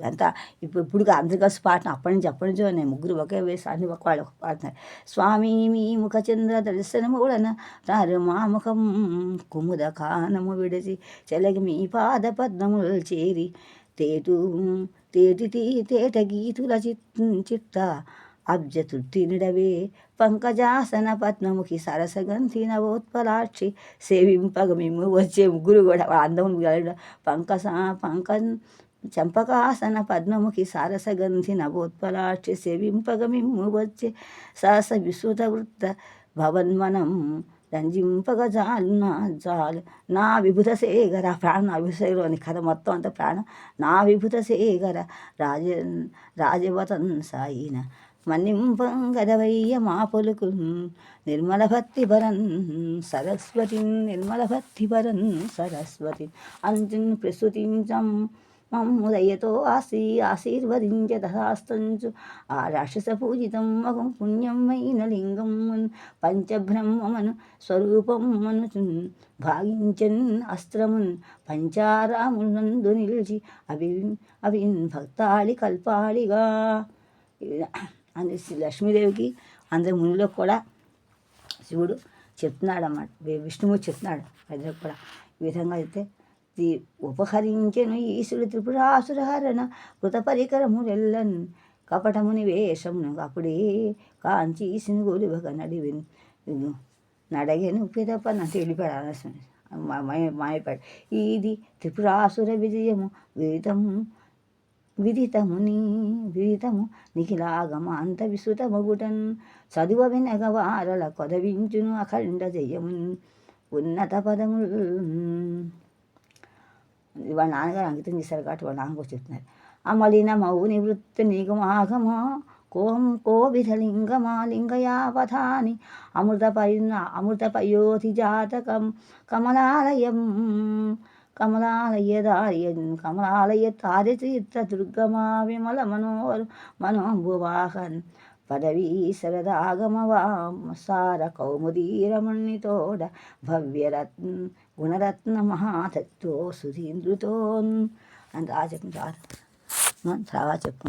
అంతా ఇప్పుడు అందరు కలిసి పాటను అప్పటి నుంచో నేను ముగ్గురు ఒకే వేసి అన్ని వాళ్ళు ఒక పాడుతున్నారు. స్వామి మీ ముఖచంద్ర దర్శనము కూడాన తారు మా ముఖం కుముద కానము విడిచి చెలగి మీ పాద పద్మములు చేరి తేట గీతుల చిత్త అబ్జ తుట్టి నిడవే పంకజాసన పద్మముఖి సరసగంధి నవోత్పలాక్షి సేవింపగ మేము వచ్చే ముగ్గురు కూడా అందము చంపకాసన పద్మముఖి సారసగంధి నవోత్పలాక్షి సేవింపగ మిమ్ము వచ్చే సహస విశ్రుత వృత్త భవన్మనం రంజింపగ జాలు నా విభుత సేగర ప్రాణం నా విభూతిలోని కథ మొత్తం అంతా ప్రాణం నా విభుత సేగర రాజవతం సాయిన మన్నింపంగదవయ్య మా పలుకు నిర్మల భక్తి భరన్ సరస్వతి నిర్మల భక్తి భరన్ సరస్వతి అంతిన్ ప్రస్తుతించం మమ్ముదయ్యతో ఆశీర్వదించ తథాస్తంచు ఆ రాక్షస పూజితం మగం పుణ్యమైన లింగం పంచబ్రహ్మమను స్వరూపమను భాగించన్ అస్త్రమున్ పంచారామునందు నిలిచి అవిన్ భక్తాళి కల్పాళిగా అని లక్ష్మీదేవికి అందరి మునిలో కూడా శివుడు చెప్తున్నాడు అన్నమాట. విష్ణుమూర్తి చెప్తున్నాడు ప్రజలకు కూడా ఈ విధంగా అయితే ఉపహరించెను ఈశుడు త్రిపురాసురహరణ కృత పరికరములెల్లన్ కపటముని వేషమును అప్పుడే కాంచి సినుగోలువగ నడగెను పిదపన తెలిపాడు మాయపాడు. ఇది త్రిపురాసుర విజయము విదితము నిఖిలాగమ అంత విసుతమగుటన్ చదువ వినగవారల కొదవించును అఖండ జయమున్ ఉన్నత పదములు. వాళ్ళ నాన్నగారు అంకితం చేశారు కాబట్టి వాళ్ళ నాన్నగారు చెప్తున్నారు. అమలిన మౌని వృత్తి నిగమాగమా కోవిధలింగమా లింగయావధాని అమృతపయోధి జాతకం కమలాలయ తారితీర్థ దుర్గమా విమల మనోభువాహన్ పదవీ శరదాగమవాసార కౌముదీరమణితోడ గుణరత్న మహాతత్తో సుధీంద్రుతో అని రా చెప్పు చాలా చెప్పు.